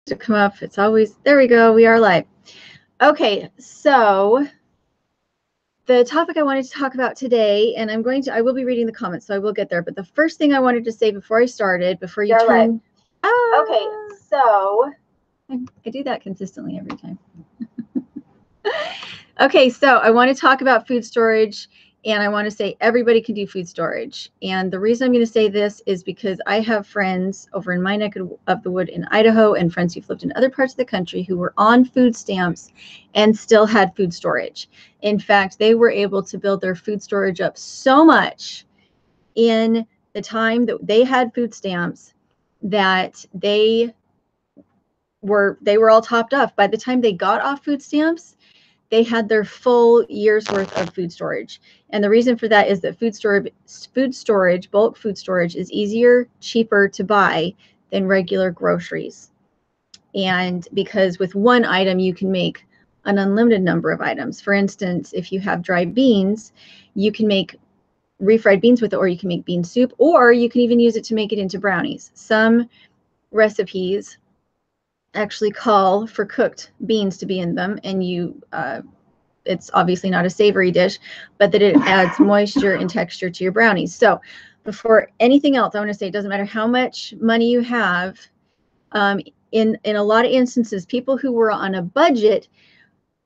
to come up. It's always, there we go. We are live. Okay, so the topic I wanted to talk about today, and I will be reading the comments, so I will get there. But the first thing I wanted to say before I started, before you turn, okay, so I do that consistently every time. Okay, so I want to talk about food storage, and I want to say everybody can do food storage. And the reason I'm going to say this is because I have friends over in my neck of the wood in Idaho and friends who've lived in other parts of the country who were on food stamps and still had food storage. In fact, they were able to build their food storage up so much in the time that they had food stamps that they were all topped off. By the time they got off food stamps, they had their full year's worth of food storage. And the reason for that is that bulk food storage is easier, cheaper to buy than regular groceries. And because with one item, you can make an unlimited number of items. For instance, if you have dried beans, you can make refried beans with it, or you can make bean soup, or you can even use it to make it into brownies. Some recipes actually call for cooked beans to be in them, and it's obviously not a savory dish, but that it adds moisture and texture to your brownies. So before anything else, I want to say it doesn't matter how much money you have. In a lot of instances, people who were on a budget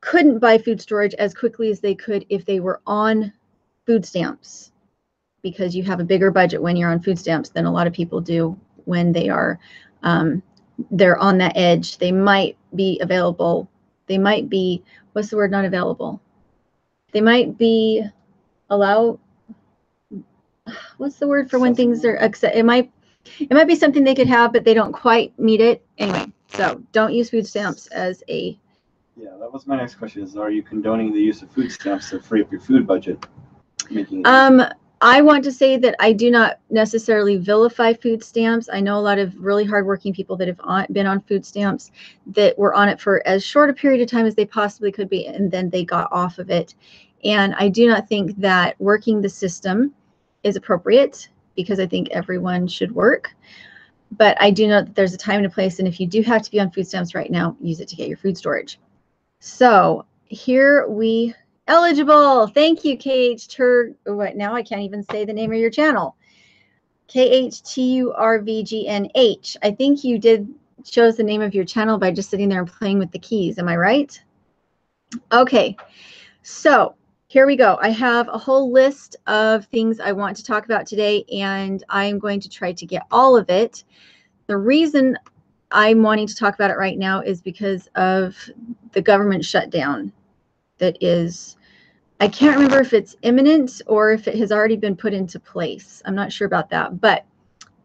couldn't buy food storage as quickly as they could if they were on food stamps, because you have a bigger budget when you're on food stamps than a lot of people do when they are they're on that edge. They might be available. They might be, what's the word, not available? They might be what's the word for when things are, it might be something they could have, but they don't quite meet it. Anyway, so don't use food stamps as a... Yeah, that was my next question, is are you condoning the use of food stamps to free up your food budget? I want to say that I do not necessarily vilify food stamps. I know a lot of really hardworking people that have been on food stamps that were on it for as short a period of time as they possibly could be, and then they got off of it. And I do not think that working the system is appropriate, because I think everyone should work. But I do know that there's a time and a place, and if you do have to be on food stamps right now, use it to get your food storage. So here we... Eligible. Thank you, KH. Now I can't even say the name of your channel. KHTURVGNH. I think you chose the name of your channel by just sitting there and playing with the keys. Am I right? Okay. So here we go. I have a whole list of things I want to talk about today, and I'm going to try to get all of it. The reason I'm wanting to talk about it right now is because of the government shutdown that is, I can't remember if it's imminent or if it has already been put into place. I'm not sure about that. But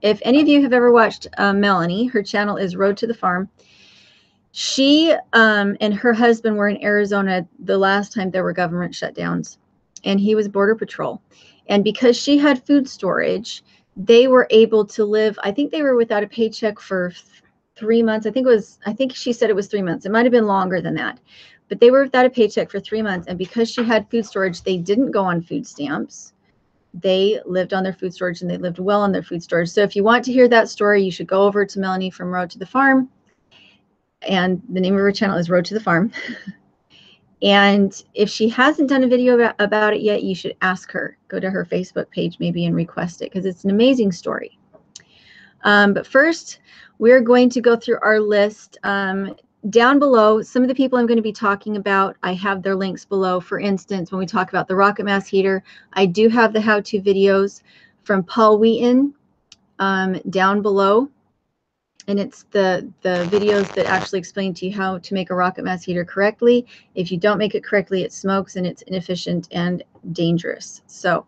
if any of you have ever watched Melanie, her channel is Road to the Farm. She and her husband were in Arizona the last time there were government shutdowns, and he was Border Patrol. And because she had food storage, they were able to live, I think they were without a paycheck for 3 months. I think she said it was 3 months. It might have been longer than that. But they were without a paycheck for 3 months. And because she had food storage, they didn't go on food stamps. They lived on their food storage, and they lived well on their food storage. So if you want to hear that story, you should go over to Melanie from Road to the Farm. And the name of her channel is Road to the Farm. And if she hasn't done a video about it yet, you should ask her. Go to her Facebook page maybe and request it, because it's an amazing story. But first, we're going to go through our list. Down below, some of the people I'm going to be talking about, I have their links below. For instance, when we talk about the rocket mass heater, I do have the how-to videos from Paul Wheaton down below. And it's the videos that actually explain to you how to make a rocket mass heater correctly. If you don't make it correctly, it smokes and it's inefficient and dangerous. So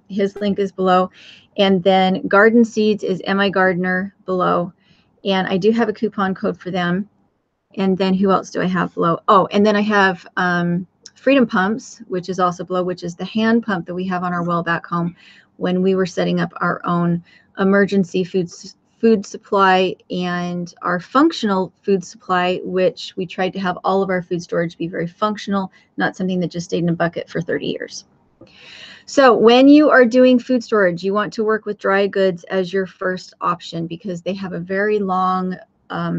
his link is below. And then Garden Seeds is MI Gardener below. And I do have a coupon code for them. And then who else do I have below? Oh, and then I have Freedom Pumps, which is also below, which is the hand pump that we have on our well back home when we were setting up our own emergency food supply and our functional food supply, which we tried to have all of our food storage be very functional, not something that just stayed in a bucket for 30 years. So when you are doing food storage, you want to work with dry goods as your first option, because they have a very long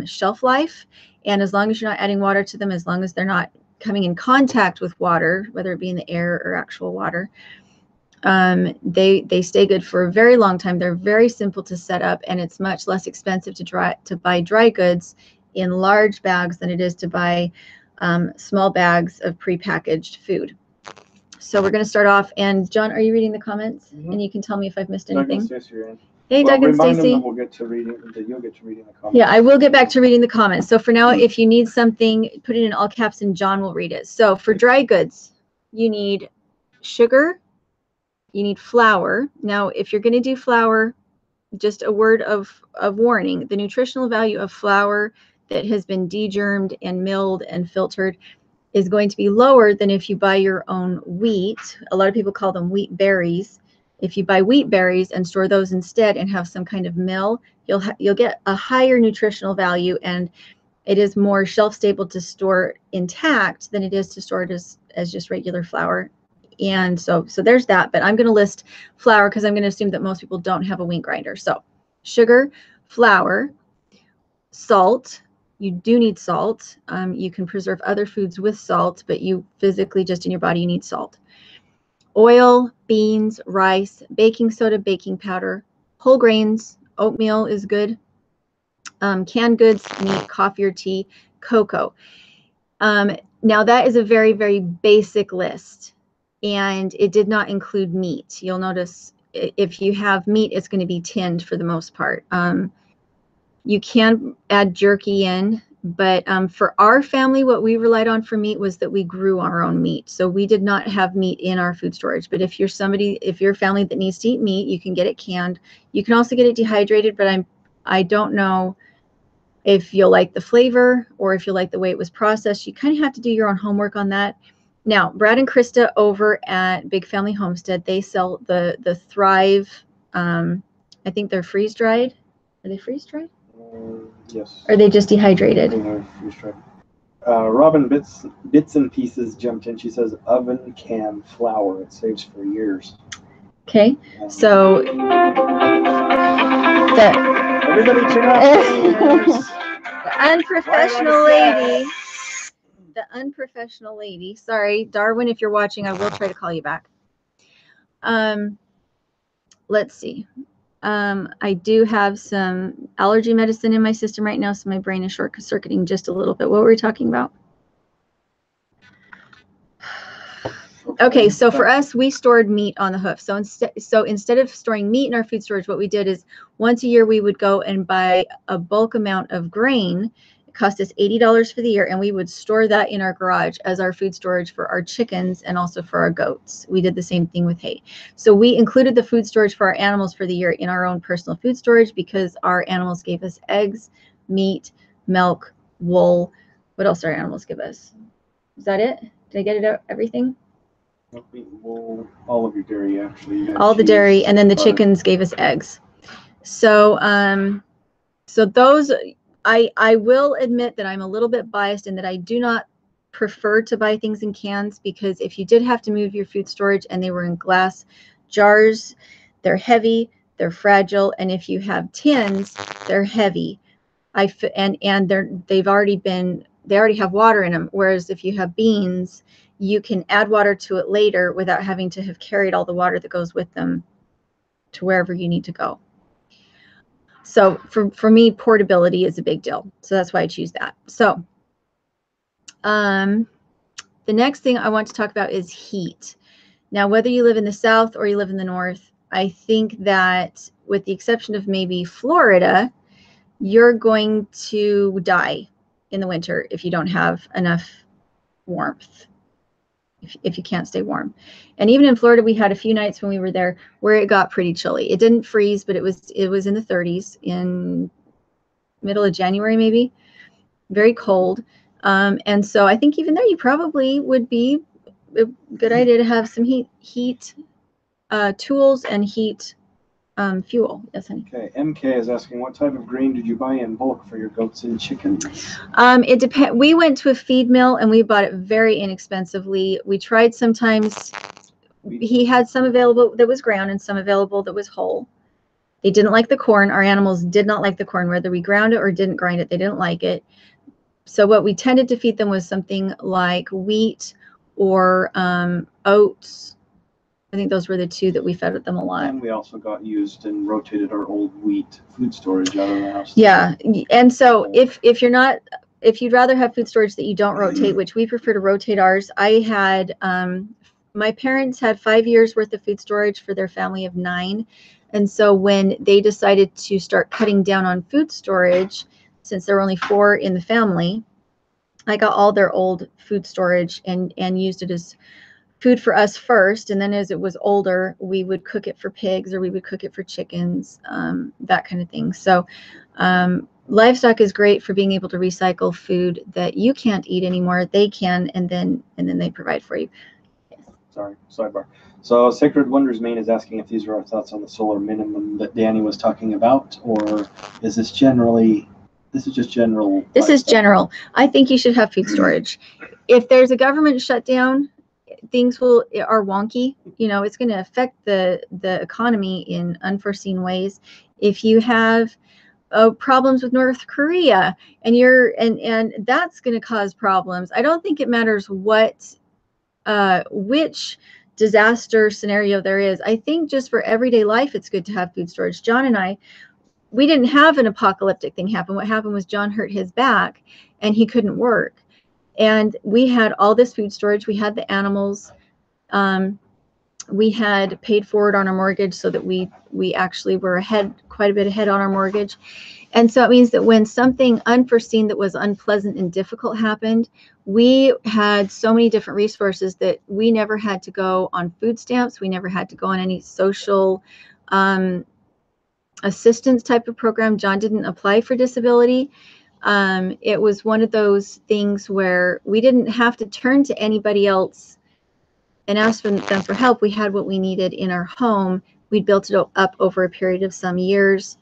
shelf life. And as long as you're not adding water to them, as long as they're not coming in contact with water, whether it be in the air or actual water, they stay good for a very long time. They're very simple to set up, and it's much less expensive to buy dry goods in large bags than it is to buy small bags of prepackaged food. So we're going to start off. And John, are you reading the comments? Mm-hmm. And you can tell me if I've missed anything. Doug and Stacey are in. Hey, Well, Doug and Stacey. You'll get to reading the comments. Yeah, I will get back to reading the comments. So for now, if you need something, put it in all caps and John will read it. So for dry goods, you need sugar, you need flour. Now, if you're going to do flour, just a word of warning, the nutritional value of flour that has been degermed and milled and filtered is going to be lower than if you buy your own wheat. A lot of people call them wheat berries. If you buy wheat berries and store those instead and have some kind of mill, you'll get a higher nutritional value, and it is more shelf stable to store intact than it is to store it as just regular flour. And so there's that. But I'm going to list flour because I'm going to assume that most people don't have a wheat grinder. So sugar, flour, salt. You do need salt. You can preserve other foods with salt, but you physically, just in your body, you need salt. Oil, beans, rice, baking soda, baking powder, whole grains, oatmeal is good. Canned goods, meat, coffee or tea, cocoa. Now that is a very, very basic list, and it did not include meat. You'll notice if you have meat, it's going to be tinned for the most part. You can add jerky in, but for our family, what we relied on for meat was that we grew our own meat. So we did not have meat in our food storage. But if you're a family that needs to eat meat, you can get it canned. You can also get it dehydrated, but I don't know if you'll like the flavor or if you'll like the way it was processed. You kind of have to do your own homework on that. Now, Brad and Krista over at Big Family Homestead, they sell the Thrive. I think they're freeze dried. Are they freeze dried? Yes. Or are they just dehydrated? Robin Bits and Pieces jumped in. She says oven can flour. It saves for years. Okay. So everybody turn off the unprofessional lady. The unprofessional lady. Sorry, Darwin, if you're watching, I will try to call you back. Let's see. I do have some allergy medicine in my system right now, so my brain is short-circuiting just a little bit. What were we talking about? Okay, so for us, we stored meat on the hoof. So instead of storing meat in our food storage, what we did is once a year we would go and buy a bulk amount of grain. It cost us $80 for the year, and we would store that in our garage as our food storage for our chickens and also for our goats. We did the same thing with hay. So we included the food storage for our animals for the year in our own personal food storage because our animals gave us eggs, meat, milk, wool. What else did our animals give us? Is that it? Did I get it out? Everything? All of your dairy, actually. All the dairy, and then the chickens gave us eggs. So, so those, I will admit that I'm a little bit biased in that I do not prefer to buy things in cans, because if you did have to move your food storage and they were in glass jars, they're heavy, they're fragile, and if you have tins, they're heavy. And they already have water in them. Whereas if you have beans, you can add water to it later without having to have carried all the water that goes with them to wherever you need to go. So for me, portability is a big deal. So that's why I choose that. So the next thing I want to talk about is heat. Now, whether you live in the South or you live in the North, I think that with the exception of maybe Florida, you're going to die in the winter if you don't have enough warmth. If you can't stay warm. And even in Florida, we had a few nights when we were there where it got pretty chilly. It didn't freeze, but it was in the 30s in middle of January, maybe. Very cold. And so I think even there you probably would be a good idea to have some heat tools and heat fuel. Yes, honey. Okay, MK is asking, what type of grain did you buy in bulk for your goats and chickens? It depends. We went to a feed mill and we bought it very inexpensively. We tried sometimes. He had some available that was ground and some available that was whole. They didn't like the corn. Our animals did not like the corn, whether we ground it or didn't grind it. They didn't like it. So what we tended to feed them was something like wheat or oats. I think those were the two that we fed them a lot. And we also got used and rotated our old wheat food storage out of the house. Yeah, and so if you'd rather have food storage that you don't rotate, which we prefer to rotate ours, I had my parents had 5 years worth of food storage for their family of 9. And so when they decided to start cutting down on food storage, since there were only 4 in the family, I got all their old food storage and used it as food for us first. And then as it was older, we would cook it for pigs or we would cook it for chickens, that kind of thing. So livestock is great for being able to recycle food that you can't eat anymore. They can, and then they provide for you. Sorry, sidebar. So Sacred Wonders Maine is asking if these are our thoughts on the solar minimum that Danny was talking about, or is this generally, this is just general? This is general. I think you should have food storage. If there's a government shutdown, things are wonky. You know, it's going to affect the economy in unforeseen ways. If you have problems with North Korea and and that's going to cause problems. I don't think it matters which disaster scenario there is. I think just for everyday life, it's good to have food storage. John and I, we didn't have an apocalyptic thing happen. What happened was John hurt his back and he couldn't work. And we had all this food storage. We had the animals. We had paid forward on our mortgage so that we actually were quite a bit ahead on our mortgage. And so it means that when something unforeseen that was unpleasant and difficult happened, we had so many different resources that we never had to go on food stamps. We never had to go on any social assistance type of program. John didn't apply for disability. It was one of those things where we didn't have to turn to anybody else and ask them for help. We had what we needed in our home. We built it up over a period of some years.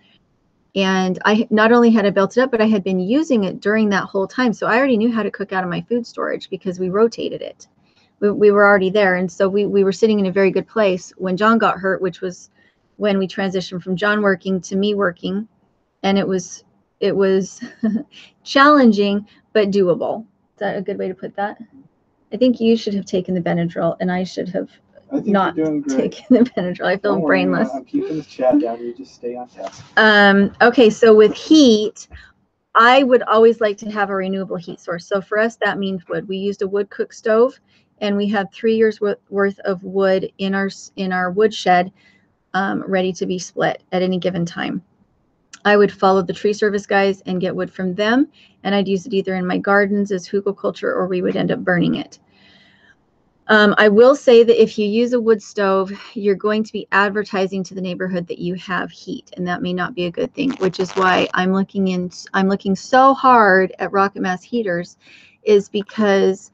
And I not only had I built it up, but I had been using it during that whole time. So I already knew how to cook out of my food storage because we rotated it. We were already there. And so we were sitting in a very good place when John got hurt, which was when we transitioned from John working to me working. And it was challenging, but doable. Is that a good way to put that? I think you should have taken the Benadryl and I should have not taken the Benadryl. I feel brainless. I'm keeping the chat down. You just stay on task. Okay, so with heat, I would always like to have a renewable heat source. So for us, that means wood. We used a wood cook stove, and we had 3 years worth of wood in our wood shed, ready to be split at any given time. I would follow the tree service guys and get wood from them, and I'd use it either in my gardens as hugelkultur or we would end up burning it. I will say that if you use a wood stove, you're going to be advertising to the neighborhood that you have heat, and that may not be a good thing, which is why I'm looking so hard at rocket mass heaters, is because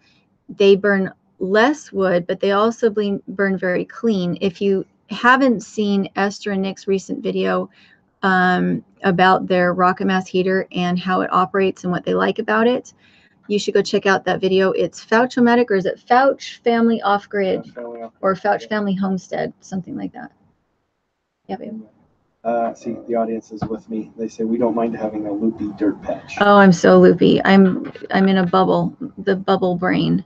they burn less wood, but they also burn very clean. If you haven't seen Esther and Nick's recent video about their rocket mass heater and how it operates and what they like about it, you should go check out that video. It's Fouch-O-Matic, or is it Fouch Family Off-Grid, or Fouch Family Homestead, something like that. Yeah, babe. See, the audience is with me. They say we don't mind having a loopy dirt patch. Oh, I'm so loopy. I'm in a bubble, the bubble brain.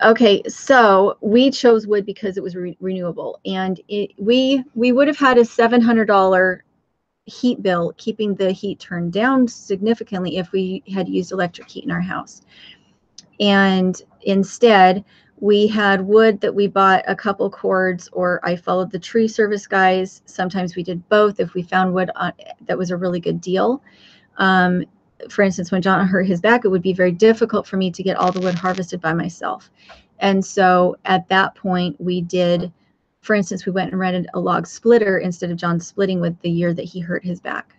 Okay, so we chose wood because it was renewable, and we would have had a $700 heat bill, keeping the heat turned down significantly if we had used electric heat in our house. And instead, we had wood that we bought a couple cords, or I followed the tree service guys. Sometimes we did both if we found wood that was a really good deal. For instance, when John hurt his back, it would be very difficult for me to get all the wood harvested by myself. And so at that point, we did, for instance, we went and rented a log splitter instead of John splitting wood the year that he hurt his back.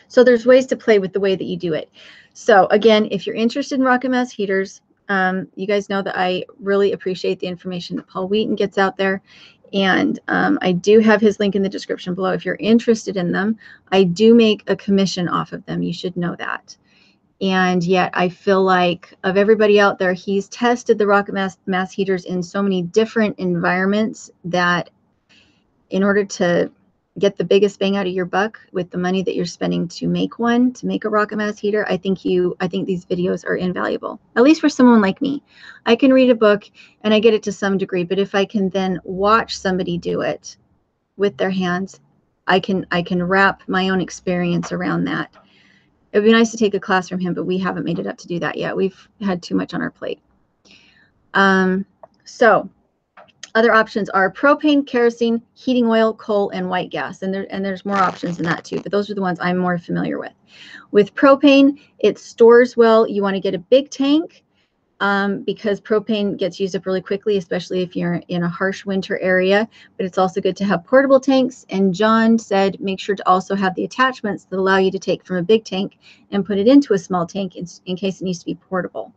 So there's ways to play with the way that you do it. So again, if you're interested in rocket mass heaters, you guys know that I really appreciate the information that Paul Wheaton gets out there. And I do have his link in the description below. If you're interested in them, I do make a commission off of them. You should know that. And yet I feel like of everybody out there, he's tested the rocket mass heaters in so many different environments that in order to get the biggest bang out of your buck with the money that you're spending to make a rocket mass heater, I think these videos are invaluable, at least for someone like me. I can read a book and I get it to some degree, but if I can then watch somebody do it with their hands, I can wrap my own experience around that. It would be nice to take a class from him, but we haven't made it up to do that yet. We've had too much on our plate. So other options are propane, kerosene, heating oil, coal, and white gas. And there's more options than that too, but those are the ones I'm more familiar with. With propane, it stores well. You want to get a big tank because propane gets used up really quickly, especially if you're in a harsh winter area. But it's also good to have portable tanks. And John said, make sure to also have the attachments that allow you to take from a big tank and put it into a small tank in case it needs to be portable.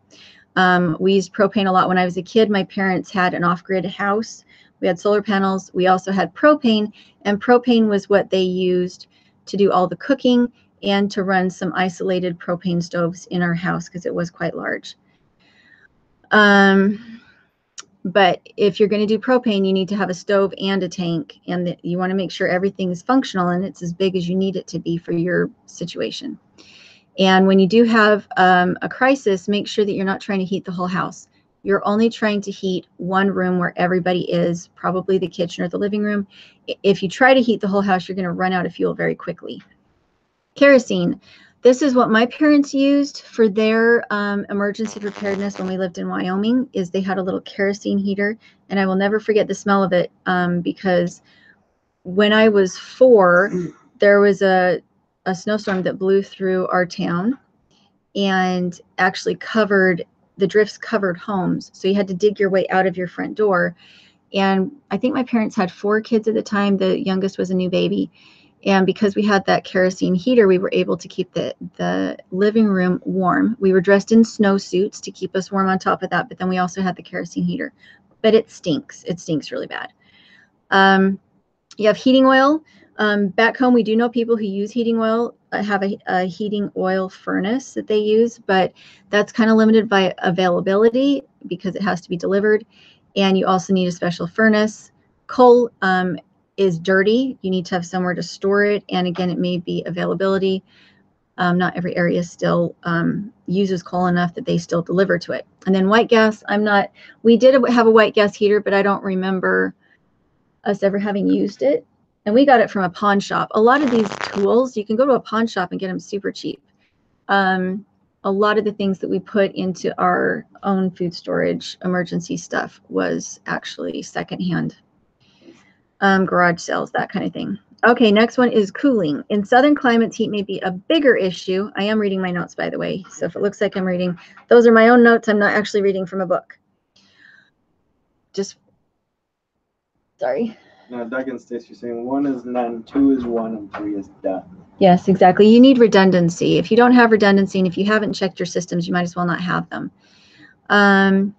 We used propane a lot when I was a kid. My parents had an off-grid house. We had solar panels. We also had propane, and propane was what they used to do all the cooking and to run some isolated propane stoves in our house because it was quite large. But if you're going to do propane, you need to have a stove and a tank, and you want to make sure everything is functional and it's as big as you need it to be for your situation. And when you do have a crisis, make sure that you're not trying to heat the whole house. You're only trying to heat one room where everybody is, probably the kitchen or the living room. If you try to heat the whole house, you're going to run out of fuel very quickly. Kerosene. This is what my parents used for their emergency preparedness when we lived in Wyoming, is they had a little kerosene heater, and I will never forget the smell of it because when I was 4, there was a snowstorm that blew through our town and actually the drifts covered homes. So you had to dig your way out of your front door. And I think my parents had 4 kids at the time. The youngest was a new baby. And because we had that kerosene heater, we were able to keep the living room warm. We were dressed in snowsuits to keep us warm on top of that. But then we also had the kerosene heater. But it stinks. It stinks really bad. You have heating oil. Back home, we do know people who use heating oil, have a heating oil furnace that they use, but that's kind of limited by availability because it has to be delivered. And you also need a special furnace. Coal is dirty. You need to have somewhere to store it. And again, it may be availability. Not every area still uses coal enough that they still deliver to it. And then white gas, we did have a white gas heater, but I don't remember us ever having used it. And we got it from a pawn shop. A lot of these tools, you can go to a pawn shop and get them super cheap. A lot of the things that we put into our own food storage emergency stuff was actually secondhand, garage sales, that kind of thing. Okay, next one is cooling. In southern climates, heat may be a bigger issue. I am reading my notes, by the way. So if it looks like I'm reading, those are my own notes. I'm not actually reading from a book. Sorry. No, Doug and Stacy are saying 1 is none, 2 is 1, and 3 is done. Yes, exactly. You need redundancy. If you don't have redundancy and if you haven't checked your systems, you might as well not have them. And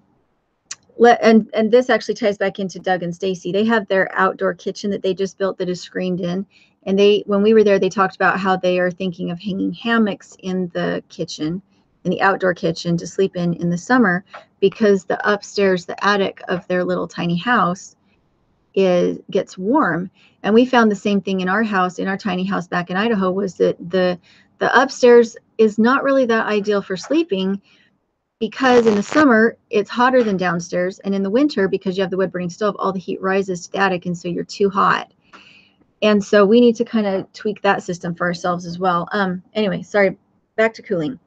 this actually ties back into Doug and Stacy. They have their outdoor kitchen that they just built that is screened in. And when we were there, they talked about how they are thinking of hanging hammocks in the kitchen, in the outdoor kitchen to sleep in the summer, because the upstairs, the attic of their little tiny house gets warm. And we found the same thing in our house, in our tiny house back in Idaho, was that the upstairs is not really that ideal for sleeping, because in the summer it's hotter than downstairs, and in the winter, because you have the wood burning stove, all the heat rises to the attic, and so you're too hot. And so we need to kind of tweak that system for ourselves as well. Anyway, sorry, back to cooling.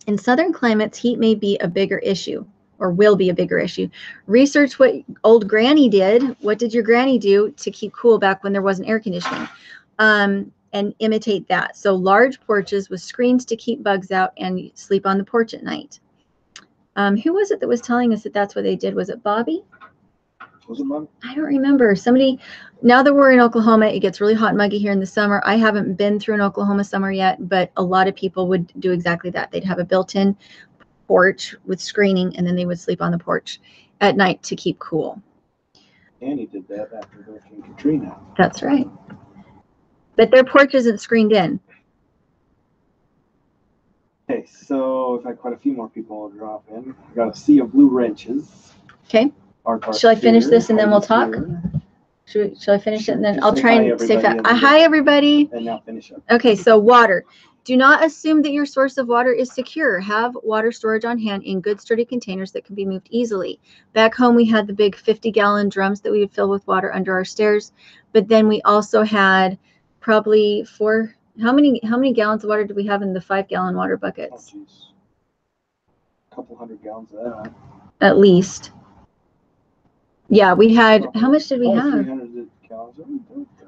In southern climates, heat may be a bigger issue, or will be a bigger issue. Research what old granny did. What did your granny do to keep cool back when there wasn't air conditioning? And imitate that. So large porches with screens to keep bugs out, and sleep on the porch at night. Who was it that was telling us that that's what they did? Was it Bobby? Was it Bobby? I don't remember. Somebody, now that we're in Oklahoma, it gets really hot and muggy here in the summer. I haven't been through an Oklahoma summer yet, but a lot of people would do exactly that. They'd have a built-in porch with screening, and then they would sleep on the porch at night to keep cool. Annie did that after Hurricane Katrina. That's right. But their porch isn't screened in. Okay, so we've had quite a few more people drop in. Got a sea of blue wrenches. Okay. Shall I finish this and then we'll talk? Shall I finish it? And then Just I'll say try hi, and say everybody, fast. and then Hi, everybody. And now finish up. Okay, so water. Do not assume that your source of water is secure. Have water storage on hand in good sturdy containers that can be moved easily. Back home, we had the big 50-gallon drums that we would fill with water under our stairs. But then we also had probably how many gallons of water do we have in the 5-gallon water buckets? Oh, geez. A couple 100 gallons of that. At least. Yeah, we had, how much did we have? 300 gallons.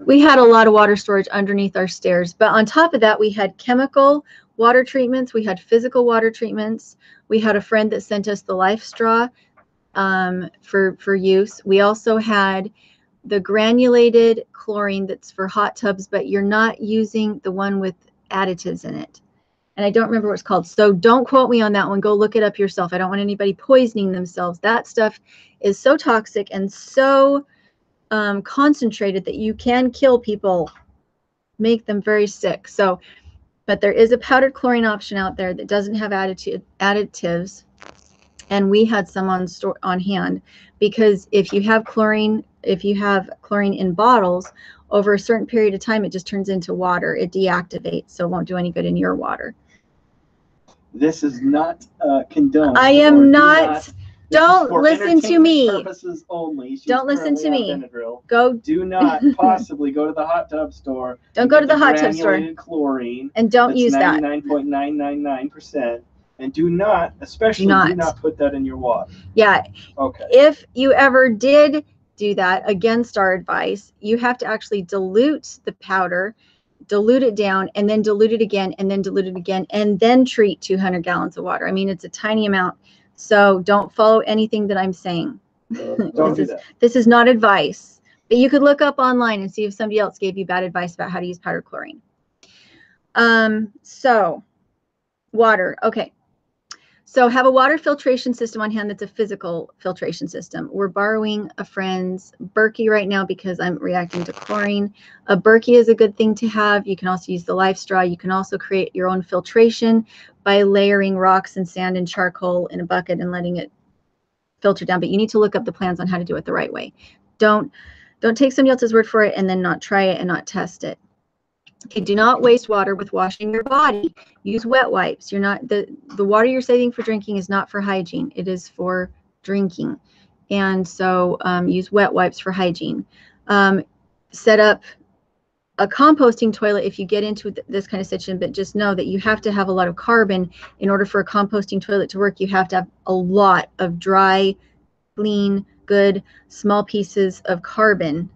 We had a lot of water storage underneath our stairs. But on top of that, we had chemical water treatments. We had physical water treatments. We had a friend that sent us the life straw for use. We also had the granulated chlorine that's for hot tubs, but you're not using the one with additives in it. And I don't remember what it's called. So don't quote me on that one. Go look it up yourself. I don't want anybody poisoning themselves. That stuff is so toxic and so concentrated that you can kill people, make them very sick. So, but there is a powdered chlorine option out there that doesn't have additives. And we had some on hand, because if you have chlorine in bottles, over a certain period of time, it just turns into water. It deactivates, so it won't do any good in your water. This is not condoned. I am not. Don't listen to me. Purposes only. Don't listen to me. Go. Do not possibly go to the hot tub store. Don't go to the hot tub store. Chlorine. And don't use that. 99.999%. And do not, especially do not put that in your water. Yeah. Okay. If you ever did do that, against our advice, you have to actually dilute the powder, dilute it down, and then dilute it again, and then dilute it again, and then treat 200 gallons of water. I mean, it's a tiny amount. So don't follow anything that I'm saying. Don't do that. This is not advice. But you could look up online and see if somebody else gave you bad advice about how to use powdered chlorine. So water. Okay. So have a water filtration system on hand that's a physical filtration system. We're borrowing a friend's Berkey right now because I'm reacting to chlorine. A Berkey is a good thing to have. You can also use the life straw. You can also create your own filtration by layering rocks and sand and charcoal in a bucket and letting it filter down. But you need to look up the plans on how to do it the right way. Don't take somebody else's word for it and then not try it and not test it. Okay, do not waste water with washing your body. Use wet wipes. You're not the water you're saving for drinking is not for hygiene. It is for drinking. And so use wet wipes for hygiene. Set up a composting toilet if you get into this kind of situation, but just know that you have to have a lot of carbon in order for a composting toilet to work. You have to have a lot of dry, clean, good, small pieces of carbon,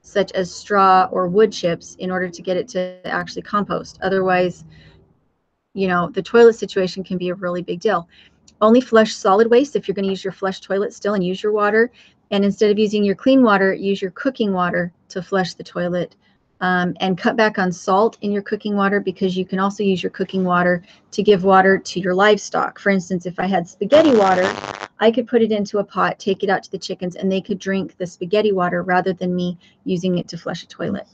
such as straw or wood chips, in order to get it to actually compost. Otherwise, you know, the toilet situation can be a really big deal. Only flush solid waste if you're going to use your flush toilet still and use your water. And instead of using your clean water, use your cooking water to flush the toilet. And cut back on salt in your cooking water, because you can also use your cooking water to give water to your livestock. For instance, if I had spaghetti water, I could put it into a pot, take it out to the chickens, and they could drink the spaghetti water rather than me using it to flush a toilet.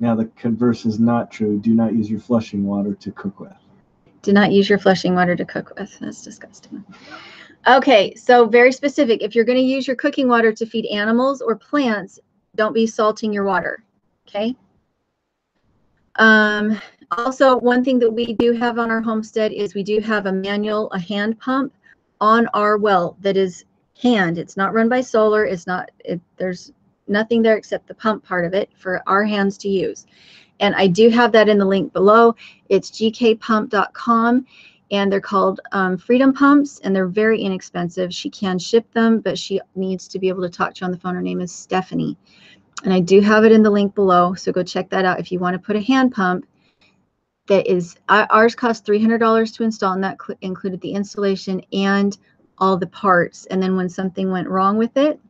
Now the converse is not true. Do not use your flushing water to cook with. Do not use your flushing water to cook with. That's disgusting. Okay, so very specific. If you're going to use your cooking water to feed animals or plants, don't be salting your water. Okay. Also, one thing that we do have on our homestead is we do have a hand pump on our well that is hand. It's not run by solar. There's nothing there except the pump part of it for our hands to use. And I do have that in the link below. It's gkpump.com, and they're called Freedom Pumps, and they're very inexpensive. She can ship them, but she needs to be able to talk to you on the phone. Her name is Stephanie. And I do have it in the link below, so go check that out if you want to put a hand pump. Ours cost $300 to install, and that included the installation and all the parts. And then when something went wrong with it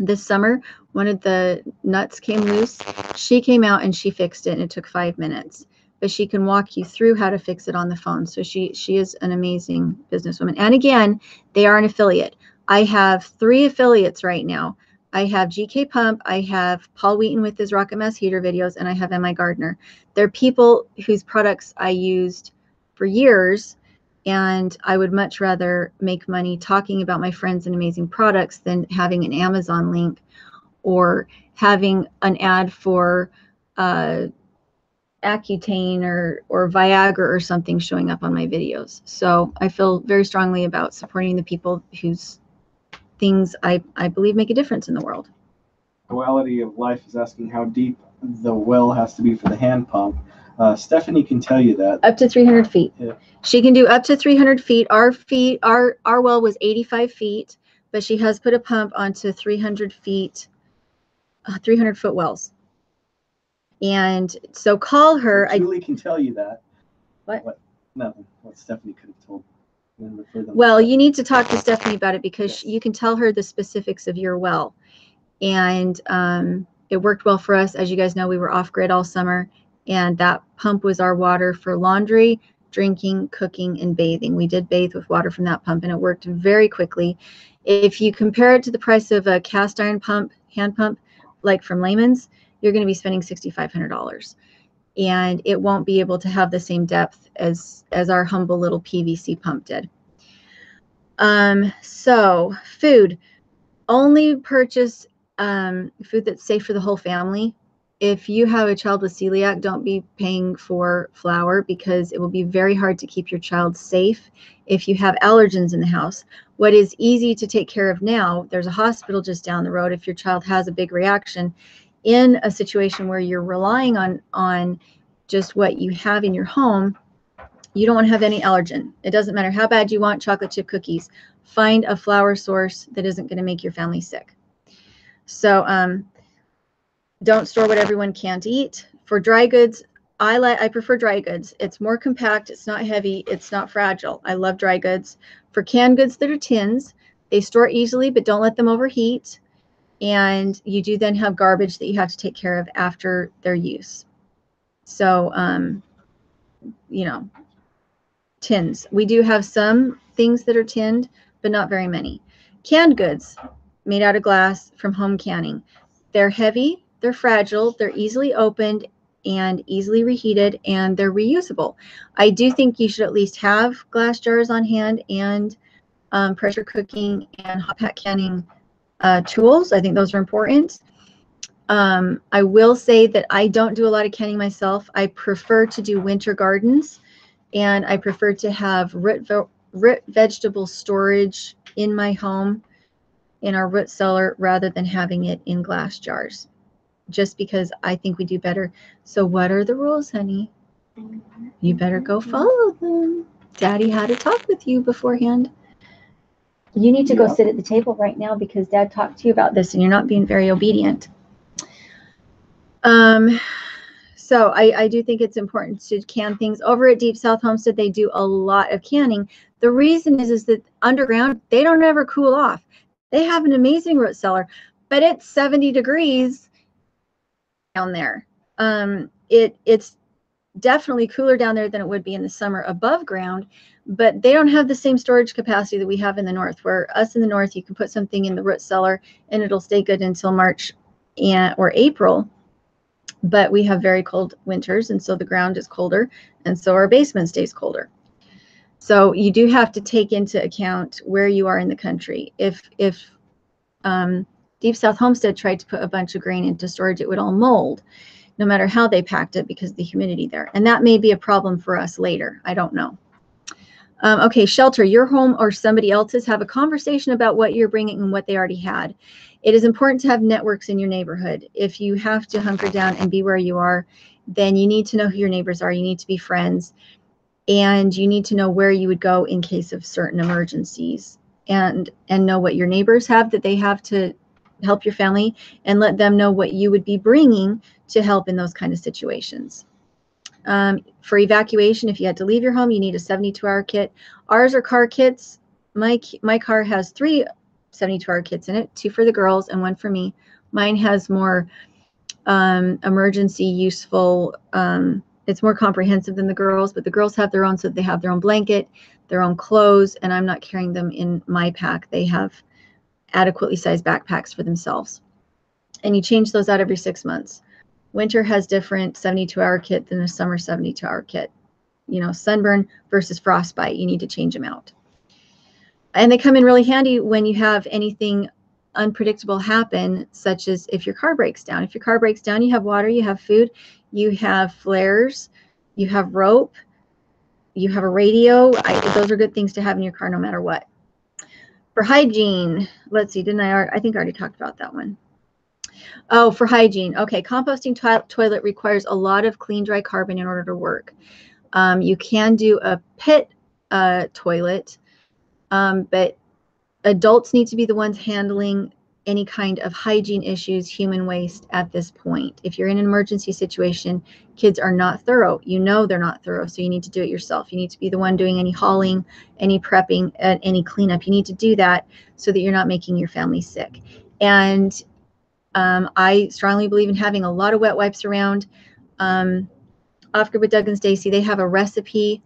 this summer, one of the nuts came loose. She came out and she fixed it, and it took 5 minutes. But she can walk you through how to fix it on the phone. So she is an amazing businesswoman. And again, they are an affiliate. I have 3 affiliates right now. I have GK Pump, I have Paul Wheaton with his Rocket Mass Heater videos, and I have M.I. Gardner. They're people whose products I used for years, and I would much rather make money talking about my friends and amazing products than having an Amazon link or having an ad for Accutane or Viagra or something showing up on my videos. So I feel very strongly about supporting the people whose things I believe make a difference in the world. Quality of Life is asking how deep the well has to be for the hand pump. Stephanie can tell you that. Up to 300 feet. Yeah. She can do up to 300 feet. Our well was 85 feet, but she has put a pump onto 300 feet, 300-foot wells. And so call her. Julie can tell you that. What? Nothing. What Stephanie could have told. Well, you need to talk to Stephanie about it, because you can tell her the specifics of your well. And it worked well for us. As you guys know, we were off-grid all summer, and that pump was our water for laundry, drinking, cooking, and bathing. We did bathe with water from that pump, and it worked very quickly. If you compare it to the price of a cast iron pump, hand pump, like from Lehman's, you're going to be spending $6,500, and it won't be able to have the same depth as our humble little PVC pump did. So food, only purchase food that's safe for the whole family. If you have a child with celiac, don't be paying for flour, because it will be very hard to keep your child safe if you have allergens in the house. What is easy to take care of now, there's a hospital just down the road if your child has a big reaction. In a situation where you're relying on just what you have in your home, you don't want to have any allergen. It doesn't matter how bad you want chocolate chip cookies. Find a flour source that isn't going to make your family sick. So don't store what everyone can't eat. For dry goods, I prefer dry goods. It's more compact, it's not heavy, it's not fragile. I love dry goods. For canned goods that are tins, they store easily, but don't let them overheat. And you do then have garbage that you have to take care of after their use. So, you know, tins. We do have some things that are tinned, but not very many. Canned goods made out of glass from home canning. They're heavy, they're fragile, they're easily opened and easily reheated, and they're reusable. I do think you should at least have glass jars on hand and pressure cooking and hot pack canning tools. I think those are important. I will say that I don't do a lot of canning myself. I prefer to do winter gardens, and I prefer to have root vegetable storage in my home, in our root cellar, rather than having it in glass jars, just because I think we do better. So what are the rules, honey? You better go follow them. Daddy had to talk with you beforehand. You need to go sit at the table right now, because Dad talked to you about this and you're not being very obedient. So I do think it's important to can things. Over at Deep South Homestead, they do a lot of canning. The reason is that underground, they don't ever cool off. They have an amazing root cellar, but it's 70 degrees down there. It's definitely cooler down there than it would be in the summer above ground, but they don't have the same storage capacity that we have in the north, where us in the north, you can put something in the root cellar and it'll stay good until March or April. But we have very cold winters, and so the ground is colder, and so our basement stays colder. So you do have to take into account where you are in the country. If Deep South Homestead tried to put a bunch of grain into storage, it would all mold, no matter how they packed it, because of the humidity there. And that may be a problem for us later. I don't know. Okay, shelter. Your home or somebody else's, have a conversation about what you're bringing and what they already had. It is important to have networks in your neighborhood. If you have to hunker down and be where you are, then you need to know who your neighbors are. You need to be friends, and you need to know where you would go in case of certain emergencies, and know what your neighbors have that they have to help your family, and let them know what you would be bringing to help in those kind of situations. For evacuation, if you had to leave your home, you need a 72-hour kit. Ours are car kits. My car has 3 72-hour kits in it, 2 for the girls and 1 for me. Mine has more emergency useful, it's more comprehensive than the girls, but the girls have their own, so they have their own blanket, their own clothes, and I'm not carrying them in my pack. They have adequately sized backpacks for themselves. And you change those out every 6 months. Winter has different 72-hour kit than a summer 72-hour kit. You know, sunburn versus frostbite, you need to change them out. And they come in really handy when you have anything unpredictable happen, such as if your car breaks down. If your car breaks down, you have water, you have food, you have flares, you have rope, you have a radio. Those are good things to have in your car no matter what. For hygiene, let's see, I think I already talked about that one. Oh, for hygiene. Okay, composting toilet requires a lot of clean, dry carbon in order to work. You can do a pit toilet, but adults need to be the ones handling any kind of hygiene issues, human waste at this point. If you're in an emergency situation, kids are not thorough. You know they're not thorough, so you need to do it yourself. You need to be the one doing any hauling, any prepping, any cleanup. You need to do that so that you're not making your family sick. And I strongly believe in having a lot of wet wipes around. Off Grid with Doug and Stacy, they have a recipe.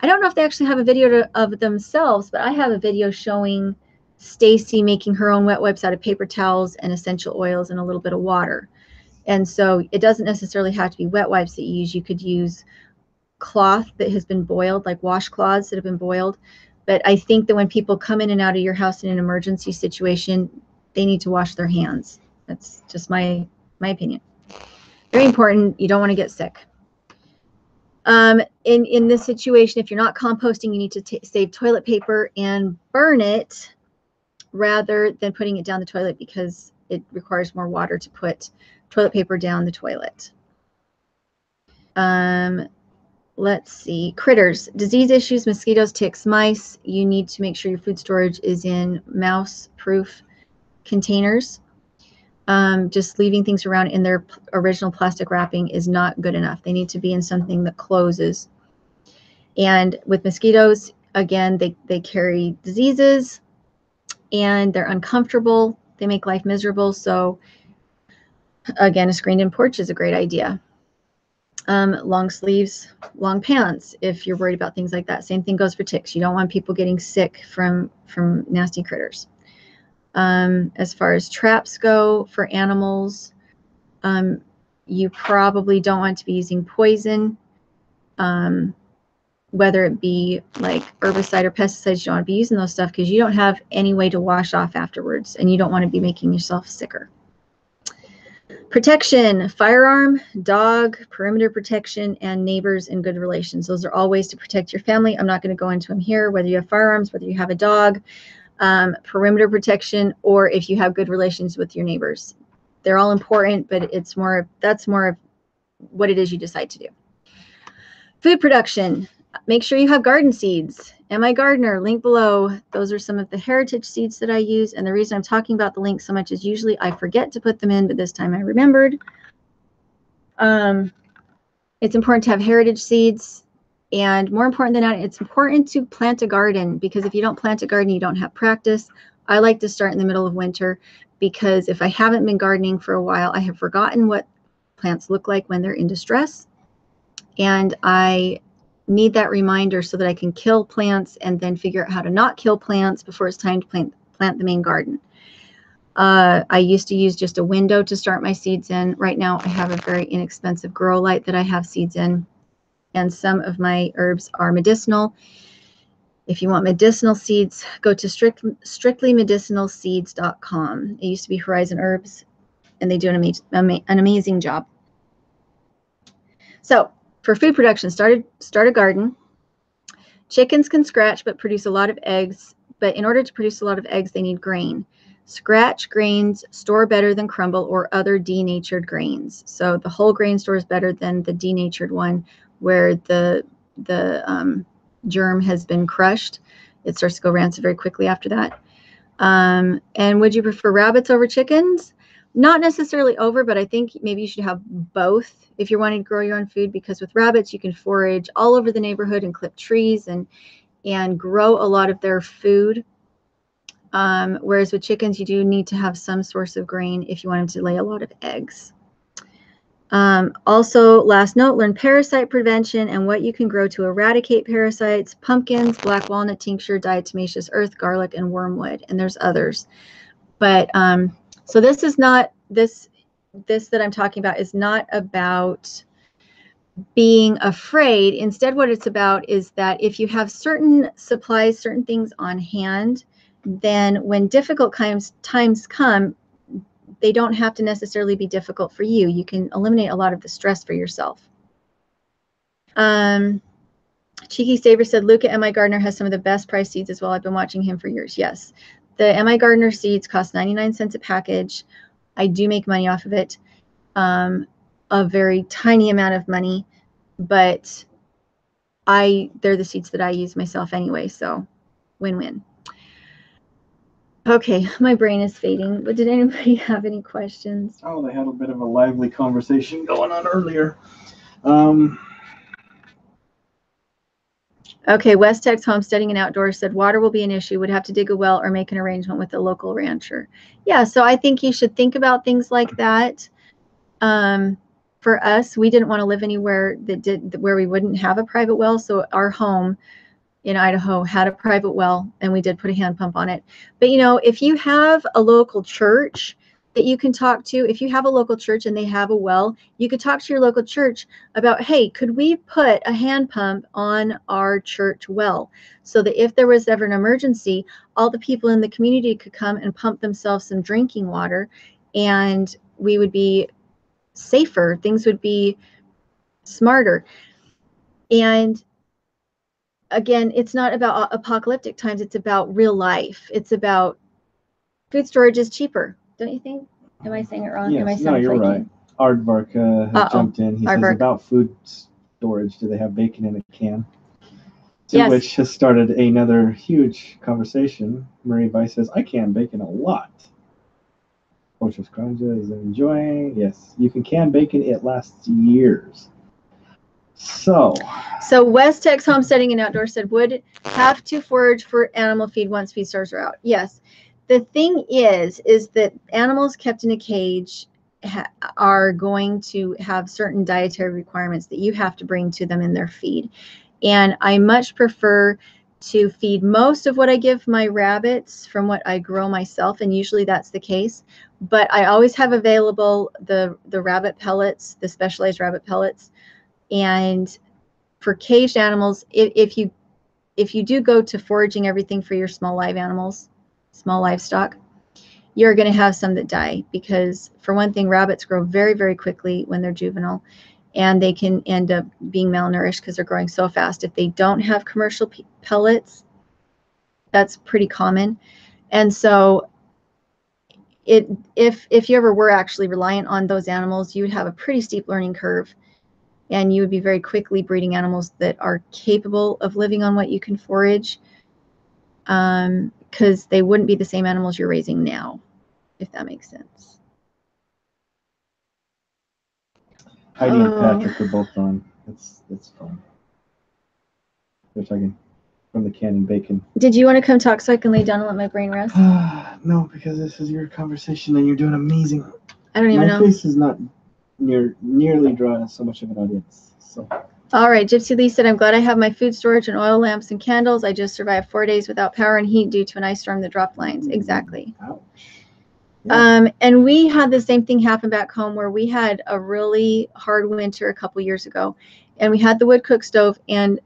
I don't know if they actually have a video of themselves, but I have a video showing Stacy making her own wet wipes out of paper towels and essential oils and a little bit of water. And so it doesn't necessarily have to be wet wipes that you use. You could use cloth that has been boiled, like washcloths that have been boiled. But I think that when people come in and out of your house in an emergency situation, they need to wash their hands. That's just my opinion. Very important. You don't want to get sick. In this situation, if you're not composting, you need to save toilet paper and burn it rather than putting it down the toilet, because it requires more water to put toilet paper down the toilet. Let's see. Critters, disease issues, mosquitoes, ticks, mice. You need to make sure your food storage is in mouse-proof containers. Just leaving things around in their original plastic wrapping is not good enough. They need to be in something that closes. And with mosquitoes, again, they carry diseases and they're uncomfortable. They make life miserable. So again, a screened-in porch is a great idea. Long sleeves, long pants, if you're worried about things like that. Same thing goes for ticks. You don't want people getting sick from nasty critters. As far as traps go for animals, you probably don't want to be using poison, whether it be like herbicide or pesticides. You don't want to be using those stuff because you don't have any way to wash off afterwards, and you don't want to be making yourself sicker. Protection, firearm, dog, perimeter protection, and neighbors and good relations. Those are all ways to protect your family. I'm not going to go into them here, whether you have firearms, whether you have a dog, perimeter protection, or if you have good relations with your neighbors. They're all important, but that's more of what it is you decide to do. Food production. Make sure you have garden seeds. Am I Gardener? Link below. Those are some of the heritage seeds that I use. And the reason I'm talking about the link so much is usually I forget to put them in, but this time I remembered. It's important to have heritage seeds. And more important than that, it's important to plant a garden, because if you don't plant a garden, you don't have practice. I like to start in the middle of winter, because if I haven't been gardening for a while, I have forgotten what plants look like when they're in distress. And I need that reminder so that I can kill plants and then figure out how to not kill plants before it's time to plant the main garden. I used to use just a window to start my seeds in. Right now, I have a very inexpensive grow light that I have seeds in. And some of my herbs are medicinal. If you want medicinal seeds, go to strictlymedicinalseeds.com. It used to be Horizon Herbs, and they do an amazing job. So for food production, start a garden. Chickens can scratch but produce a lot of eggs. But in order to produce a lot of eggs, they need grain. Scratch grains store better than crumble or other denatured grains. So the whole grain store is better than the denatured one, where the germ has been crushed. It starts to go rancid very quickly after that. And would you prefer rabbits over chickens? Not necessarily over, but I think maybe you should have both if you're wanting to grow your own food, because with rabbits, you can forage all over the neighborhood and clip trees and grow a lot of their food. Whereas with chickens, you do need to have some source of grain if you want them to lay a lot of eggs. Also, last note, learn parasite prevention and what you can grow to eradicate parasites: pumpkins, black walnut tincture, diatomaceous earth, garlic, and wormwood. And there's others. But so this is not, this that I'm talking about is not about being afraid. Instead, what it's about is that if you have certain supplies, certain things on hand, then when difficult times come, they don't have to necessarily be difficult for you. You can eliminate a lot of the stress for yourself. Cheeky Saber said, Luca M.I. Gardner has some of the best price seeds as well. I've been watching him for years. Yes. The M.I. Gardner seeds cost 99 cents a package. I do make money off of it. A very tiny amount of money, but they're the seeds that I use myself anyway, so win-win. Okay, my brain is fading, but did anybody have any questions? Oh, they had a bit of a lively conversation going on earlier. Okay, West Tex Homesteading and Outdoors said water will be an issue. Would have to dig a well or make an arrangement with the local rancher. Yeah, so I think you should think about things like that. For us, we didn't want to live anywhere where we wouldn't have a private well. So our home in Idaho had a private well, and we did put a hand pump on it. But you know, if you have a local church that you can talk to, if you have a local church and they have a well, you could talk to your local church about, hey, could we put a hand pump on our church well so that if there was ever an emergency, all the people in the community could come and pump themselves some drinking water, and we would be safer, things would be smarter. And again, it's not about apocalyptic times, it's about real life. It's about food storage is cheaper, don't you think? Am I saying it wrong? Yes, no, you're right. Aardvark has jumped in. He says about food storage, do they have bacon in a can? Yes. Which has started another huge conversation. Marie Weiss says, I can bacon a lot. Pochos Cranja is enjoying. Yes, you can bacon. It lasts years. So West Tex Homesteading and Outdoors said would have to forage for animal feed once feed stores are out. Yes. The thing is that animals kept in a cage are going to have certain dietary requirements that you have to bring to them in their feed. And I much prefer to feed most of what I give my rabbits from what I grow myself, and usually that's the case. But I always have available the rabbit pellets, the specialized rabbit pellets. And for caged animals, if you do go to foraging everything for your small live animals, small livestock, you're going to have some that die because, for one thing, rabbits grow very, very quickly when they're juvenile, and they can end up being malnourished because they're growing so fast. If they don't have commercial pellets, that's pretty common. And so if you ever were actually reliant on those animals, you would have a pretty steep learning curve, and you would be very quickly breeding animals that are capable of living on what you can forage, because they wouldn't be the same animals you're raising now, if that makes sense. Heidi and Patrick are both on. It's fun. They're talking from the can and bacon. Did you want to come talk so I can lay down and let my brain rest? No, because this is your conversation and you're doing amazing. I don't even know. My face is not nearly drawing so much of an audience. So. All right, Gypsy Lee said, I'm glad I have my food storage and oil lamps and candles. I just survived 4 days without power and heat due to an ice storm that dropped lines. Exactly. Ouch. Yeah. And we had the same thing happen back home, where we had a really hard winter a couple years ago, and we had the wood cook stove, and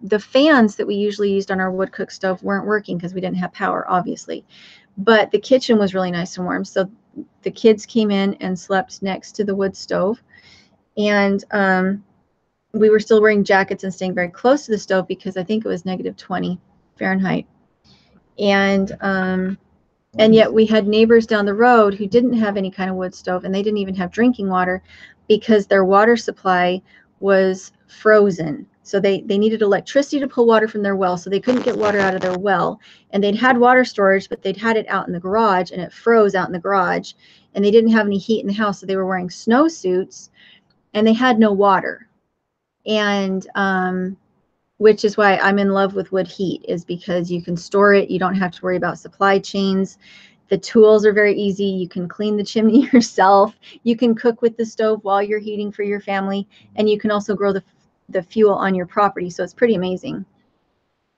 the fans that we usually used on our wood cook stove weren't working because we didn't have power, obviously. But the kitchen was really nice and warm. So the kids came in and slept next to the wood stove, and we were still wearing jackets and staying very close to the stove because I think it was -20 Fahrenheit. And yet we had neighbors down the road who didn't have any kind of wood stove, and they didn't even have drinking water because their water supply was frozen. So they needed electricity to pull water from their well, so they couldn't get water out of their well. And they'd had water storage, but they'd had it out in the garage, and it froze out in the garage. And they didn't have any heat in the house, so they were wearing snowsuits, and they had no water. And which is why I'm in love with wood heat, is because you can store it. You don't have to worry about supply chains. The tools are very easy. You can clean the chimney yourself. You can cook with the stove while you're heating for your family. And you can also grow the fuel on your property. So it's pretty amazing.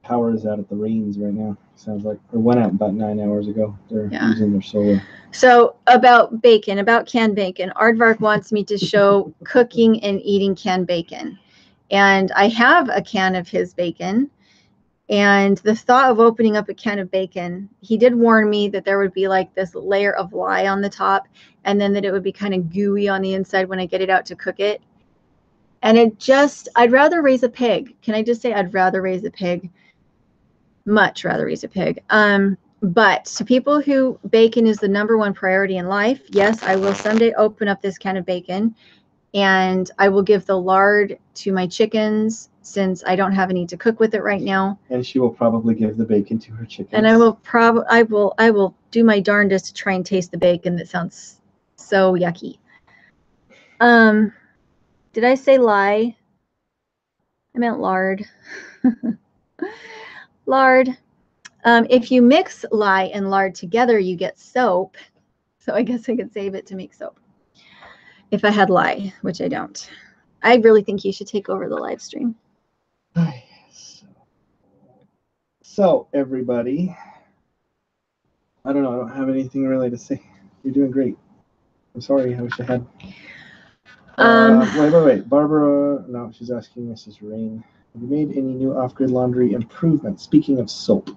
Power is out at the Rains right now. Sounds like, or went out about 9 hours ago. They're using their solar. So about bacon, about canned bacon, Aardvark wants me to show cooking and eating canned bacon. And I have a can of his bacon, And the thought of opening up a can of bacon, he did warn me that there would be like this layer of lye on the top, and then that it would be kind of gooey on the inside when I get it out to cook it. And I'd rather raise a pig. Can I just say I'd rather raise a pig? Much rather raise a pig. But to people who bacon is the #1 priority in life, yes, I will someday open up this can of bacon, and I will give the lard to my chickens since I don't have any to cook with it right now. And she will probably give the bacon to her chickens. And I will do my darndest to try and taste the bacon. That sounds so yucky. Did I say lye? I meant lard. Lard. If you mix lye and lard together, you get soap. So I guess I could save it to make soap. If I had lye, which I don't. I really think you should take over the live stream. So everybody, I don't know. I don't have anything really to say. You're doing great. I'm sorry. I wish I had. Wait. Barbara, no, she's asking Mrs. Rain, have you made any new off-grid laundry improvements? Speaking of soap.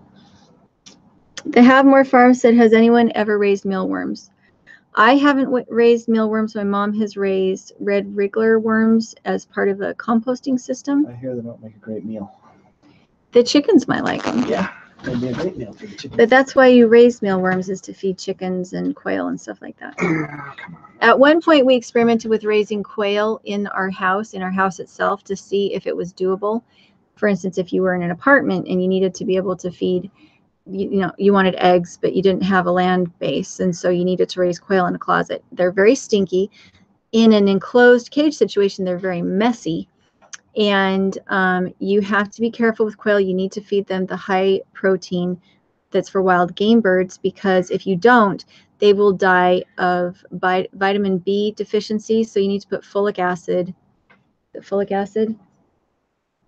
The Have More Farm said, has anyone ever raised mealworms? I haven't raised mealworms. My mom has raised red wriggler worms as part of a composting system. I hear they don't make a great meal. The chickens might like them. Yeah, they'd be a great meal for the chickens. But that's why you raise mealworms, is to feed chickens and quail and stuff like that. Come on. At one point, we experimented with raising quail in our house itself, to see if it was doable. For instance, if you were in an apartment and you needed to be able to feed, you wanted eggs, but you didn't have a land base, and so you needed to raise quail in a closet. They're very stinky. In an enclosed cage situation, they're very messy, and you have to be careful with quail. You need to feed them the high protein that's for wild game birds, because if you don't, they will die of vitamin B deficiency. So you need to put folic acid.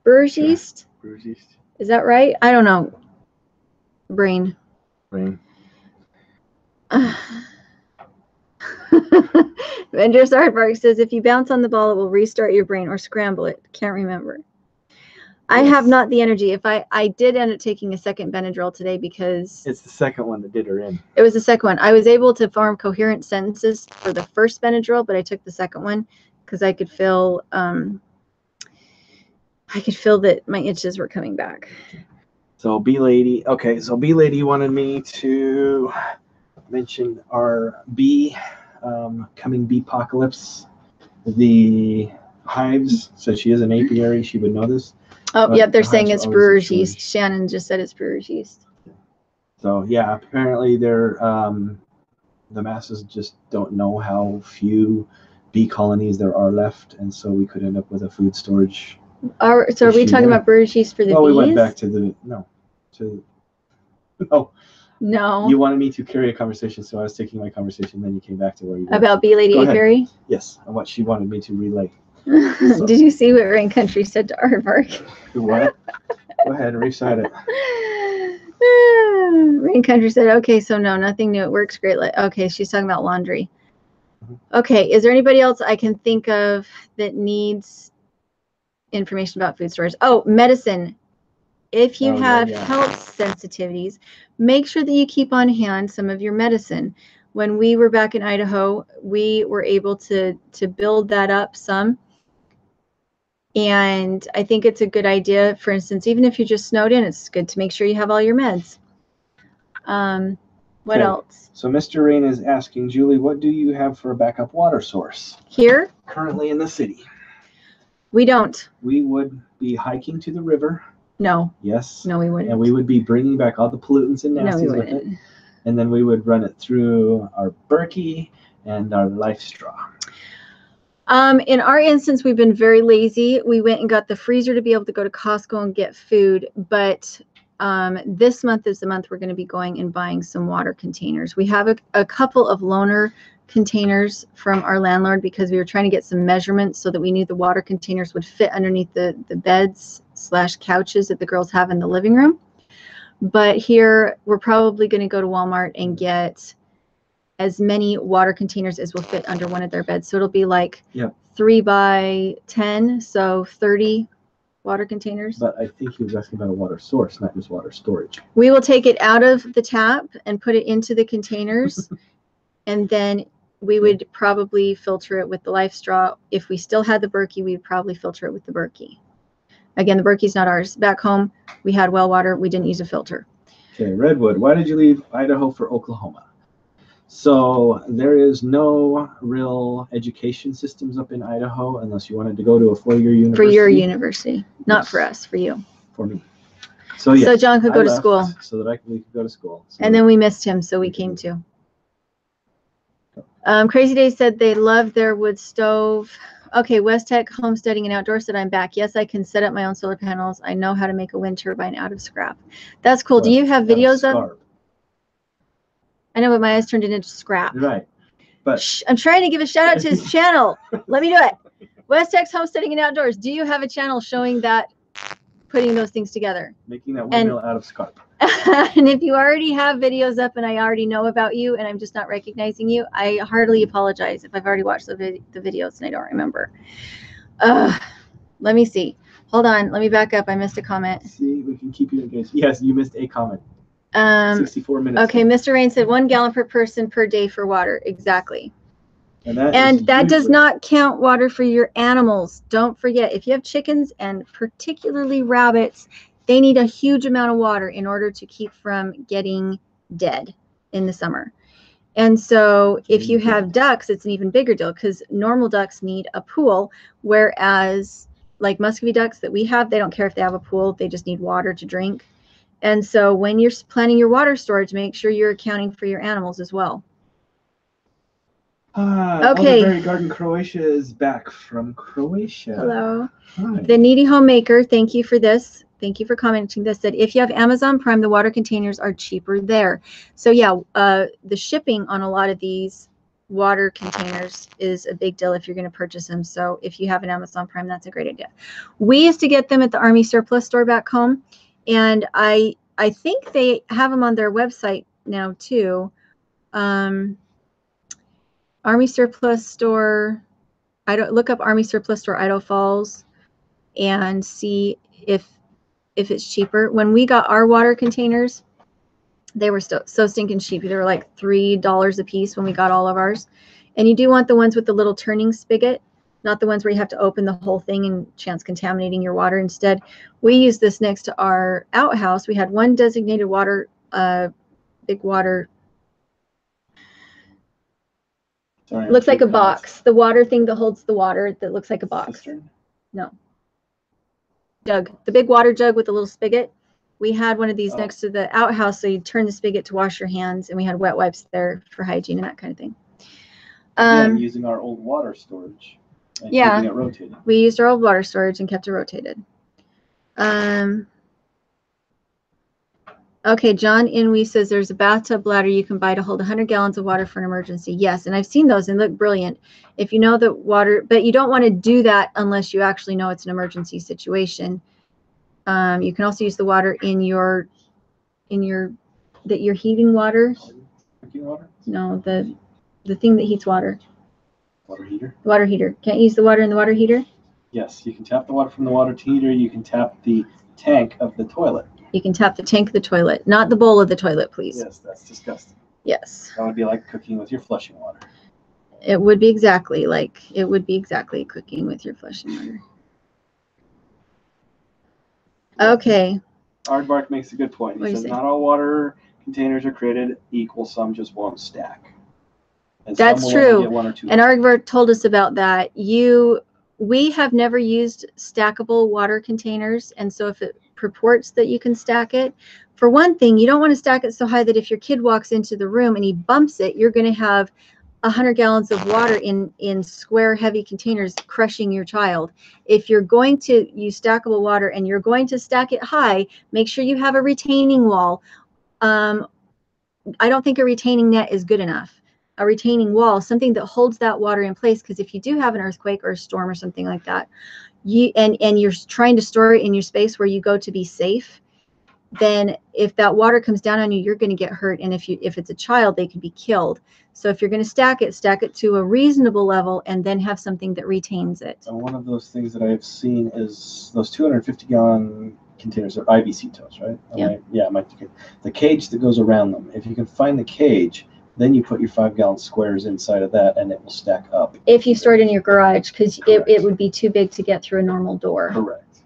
Brewer's yeast? Brewer's yeast. Is that right? I don't know. Brain. Vendor's Aardvark says, if you bounce on the ball, it will restart your brain or scramble it. Can't remember. I have not the energy. If I did end up taking a second Benadryl today, because it's the second one that did her in. It was the second one. I was able to form coherent sentences for the first Benadryl, but I took the second one because I could feel that my itches were coming back. So B Lady wanted me to mention our coming bee-apocalypse, the hives. So she is an apiary. She would know this. Oh, yep, they're saying it's brewer's yeast. Shannon just said it's brewer's yeast. So yeah, apparently they're the masses just don't know how few bee colonies there are left, and so we could end up with a food storage. Are we talking about brewer's yeast for the bees? We went back to no. You wanted me to carry a conversation, so I was taking my conversation. Then you came back to where you were. About Bee Lady Apiary? Yes, and what she wanted me to relay. So. Did you see what Rain Country said to Aardvark? What? Go ahead and recite it. Rain Country said, okay, so no, nothing new. It works great. Okay, she's talking about laundry. Okay, is there anybody else I can think of that needs information about food storage? Oh, medicine. If you have health sensitivities, make sure that you keep on hand some of your medicine. When we were back in Idaho, we were able to build that up some. And I think it's a good idea. For instance, even if you're just snowed in, it's good to make sure you have all your meds. What else? So Mr. Rain is asking, Julie, what do you have for a backup water source? Here? Currently in the city. We don't. We would be hiking to the river. No. Yes. No, we wouldn't. And we would be bringing back all the pollutants and nasties with it. And then we would run it through our Berkey and our Life Straw. In our instance, we've been very lazy. We went and got the freezer to be able to go to Costco and get food. But this month is the month we're going to be going and buying some water containers. We have a couple of loaner containers from our landlord because we were trying to get some measurements so that we knew the water containers would fit underneath the beds / couches that the girls have in the living room. But here we're probably going to go to Walmart and get as many water containers as will fit under one of their beds. So it'll be like 3 by 10, so 30 water containers. But I think he was asking about a water source, not just water storage. We will take it out of the tap and put it into the containers, and then we would probably filter it with the life straw. If we still had the Berkey, we would probably filter it with the Berkey. Again, the Berkey's not ours. Back home, we had well water. We didn't use a filter. Okay, Redwood, why did you leave Idaho for Oklahoma? So there is no real education systems up in Idaho unless you wanted to go to a 4-year university. For your university, not for us, for you. For me. So yes, so John could go to school. So that we could go to school. So and then we missed him, so we came too. Crazy Day said they love their wood stove. Okay, West Tech Homesteading and Outdoors said I'm back. Yes, I can set up my own solar panels. I know how to make a wind turbine out of scrap. That's cool. Do you have videos of? I know, but my eyes turned into scrap. Right. But shh, I'm trying to give a shout out to his channel. Let me do it. West Tech's Homesteading and Outdoors. Do you have a channel showing that, putting those things together? Making that windmill out of scarp. And if you already have videos up and I already know about you and I'm just not recognizing you, I heartily apologize if I've already watched the videos and I don't remember. Let me see. Hold on. Let me back up. I missed a comment. See, we can keep you engaged. Yes, you missed a comment. 64 minutes. Okay, Mr. Rain said 1 gallon per person per day for water. Exactly. And that does not count water for your animals. Don't forget, if you have chickens and particularly rabbits, they need a huge amount of water in order to keep from getting dead in the summer. And so if you have ducks, it's an even bigger deal because normal ducks need a pool, whereas like Muscovy ducks that we have, they don't care if they have a pool. They just need water to drink. And so when you're planning your water storage, make sure you're accounting for your animals as well. Okay. Elderberry Garden Croatia is back from Croatia. Hello. Hi. The Needy Homemaker, thank you for this. Thank you for commenting this. Said if you have Amazon Prime, the water containers are cheaper there. So yeah, the shipping on a lot of these water containers is a big deal if you're going to purchase them. So if you have an Amazon Prime, that's a great idea. We used to get them at the Army Surplus store back home. And I think they have them on their website now too. Army Surplus Store. Look up Army Surplus Store Idaho Falls and see if it's cheaper. When we got our water containers, they were so stinking cheap. They were like $3 a piece when we got all of ours. And you do want the ones with the little turning spigot, not the ones where you have to open the whole thing and chance contaminating your water. Instead, we use this next to our outhouse. We had one designated water, big water. Sorry, looks like a box. The water thing that holds the water that looks like a box. Cistern? No. Jug. The big water jug with the little spigot. We had one of these next to the outhouse, so you turn the spigot to wash your hands, and we had wet wipes there for hygiene and that kind of thing. Again, using our old water storage. And keeping it rotated. We used our old water storage and kept it rotated. Okay, John Inwee says there's a bathtub bladder you can buy to hold 100 gallons of water for an emergency. Yes, and I've seen those and look brilliant. If you know the water, but you don't want to do that unless you actually know it's an emergency situation. You can also use the water in your heating water. Drinking water? No, the thing that heats water. Water heater? Water heater. Can't you use the water in the water heater? Yes, you can tap the water from the water heater. You can tap the tank of the toilet. You can tap the tank of the toilet, not the bowl of the toilet, please. Yes, that's disgusting. Yes. That would be like cooking with your flushing water. It would be exactly cooking with your flushing water. Okay. Aardvark makes a good point. He says not all water containers are created equal. Some just won't stack. And that's true. And Aardvark told us about that. We have never used stackable water containers, and so if it purports that you can stack it, for one thing, you don't want to stack it so high that if your kid walks into the room and he bumps it, you're going to have 100 gallons of water in square heavy containers crushing your child. If you're going to use stackable water and you're going to stack it high, make sure you have a retaining wall. I don't think a retaining net is good enough. A retaining wall, something that holds that water in place, because if you do have an earthquake or a storm or something like that, and you're trying to store it in your space where you go to be safe, then if that water comes down on you, you're going to get hurt. And if it's a child, they could be killed. So if you're going to stack it to a reasonable level and then have something that retains it. And one of those things that I've seen is those 250-gallon containers are IBC totes, right? Yeah. The cage that goes around them. If you can find the cage, then you put your 5-gallon squares inside of that, and it will stack up. If you store it in your garage, because it would be too big to get through a normal door. Correct.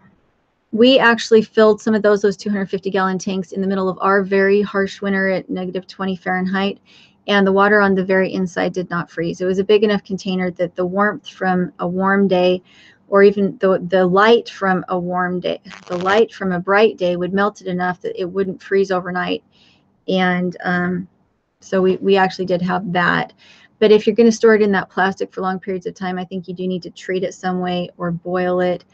We actually filled some of those 250-gallon tanks in the middle of our very harsh winter at -20 Fahrenheit, and the water on the very inside did not freeze. It was a big enough container that the warmth from a warm day, or even the light from a warm day, the light from a bright day would melt it enough that it wouldn't freeze overnight. And so we actually did have that. But if you're going to store it in that plastic for long periods of time, I think you do need to treat it some way, or boil it,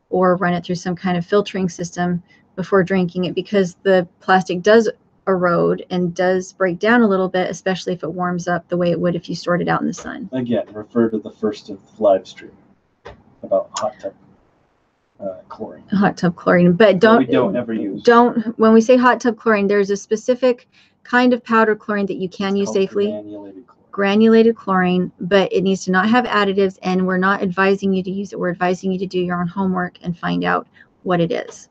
or run it through some kind of filtering system before drinking it, because the plastic does erode and does break down a little bit, especially if it warms up the way it would if you stored it out in the sun. Again, refer to the first of the live stream about hot tub chlorine. Hot tub chlorine, but we don't ever use. When we say hot tub chlorine, there's a specific kind of powder chlorine that you can use safely. Granulated chlorine, but it needs to not have additives, and we're not advising you to use it. We're advising you to do your own homework and find out what it is.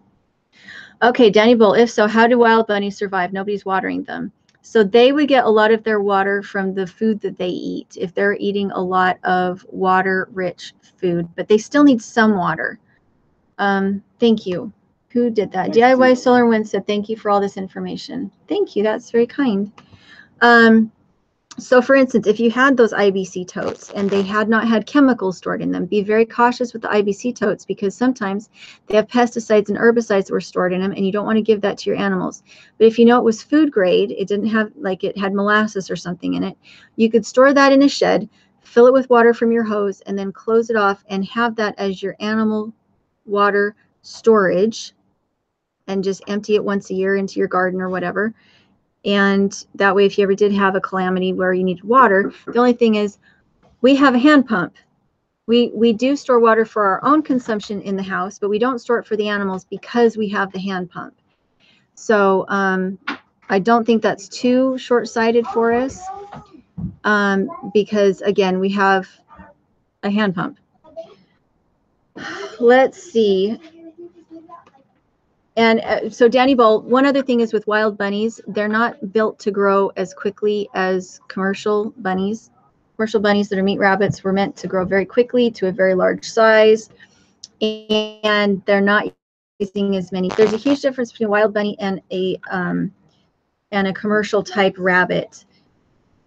Okay, Danny Bull, if so, how do wild bunnies survive? Nobody's watering them. So they would get a lot of their water from the food that they eat, if they're eating a lot of water-rich food, but they still need some water. Thank you. Who did that? DIY Solar Wind said, thank you for all this information. Thank you. That's very kind. So for instance, if you had those IBC totes and they had not had chemicals stored in them, be very cautious with the IBC totes, because sometimes they have pesticides and herbicides that were stored in them, and you don't want to give that to your animals. But if you know it was food grade, it didn't have, like, it had molasses or something in it, you could store that in a shed, fill it with water from your hose, and then close it off and have that as your animal water storage, and just empty it once a year into your garden or whatever. And that way, if you ever did have a calamity where you needed water, the only thing is we have a hand pump. We do store water for our own consumption in the house, but we don't store it for the animals because we have the hand pump. So I don't think that's too short-sighted for us, because, again, we have a hand pump. Let's see. And so, Danny Bull, one other thing is with wild bunnies, they're not built to grow as quickly as commercial bunnies. Commercial bunnies that are meat rabbits were meant to grow very quickly to a very large size, and they're not using as many. There's a huge difference between a wild bunny and a commercial type rabbit,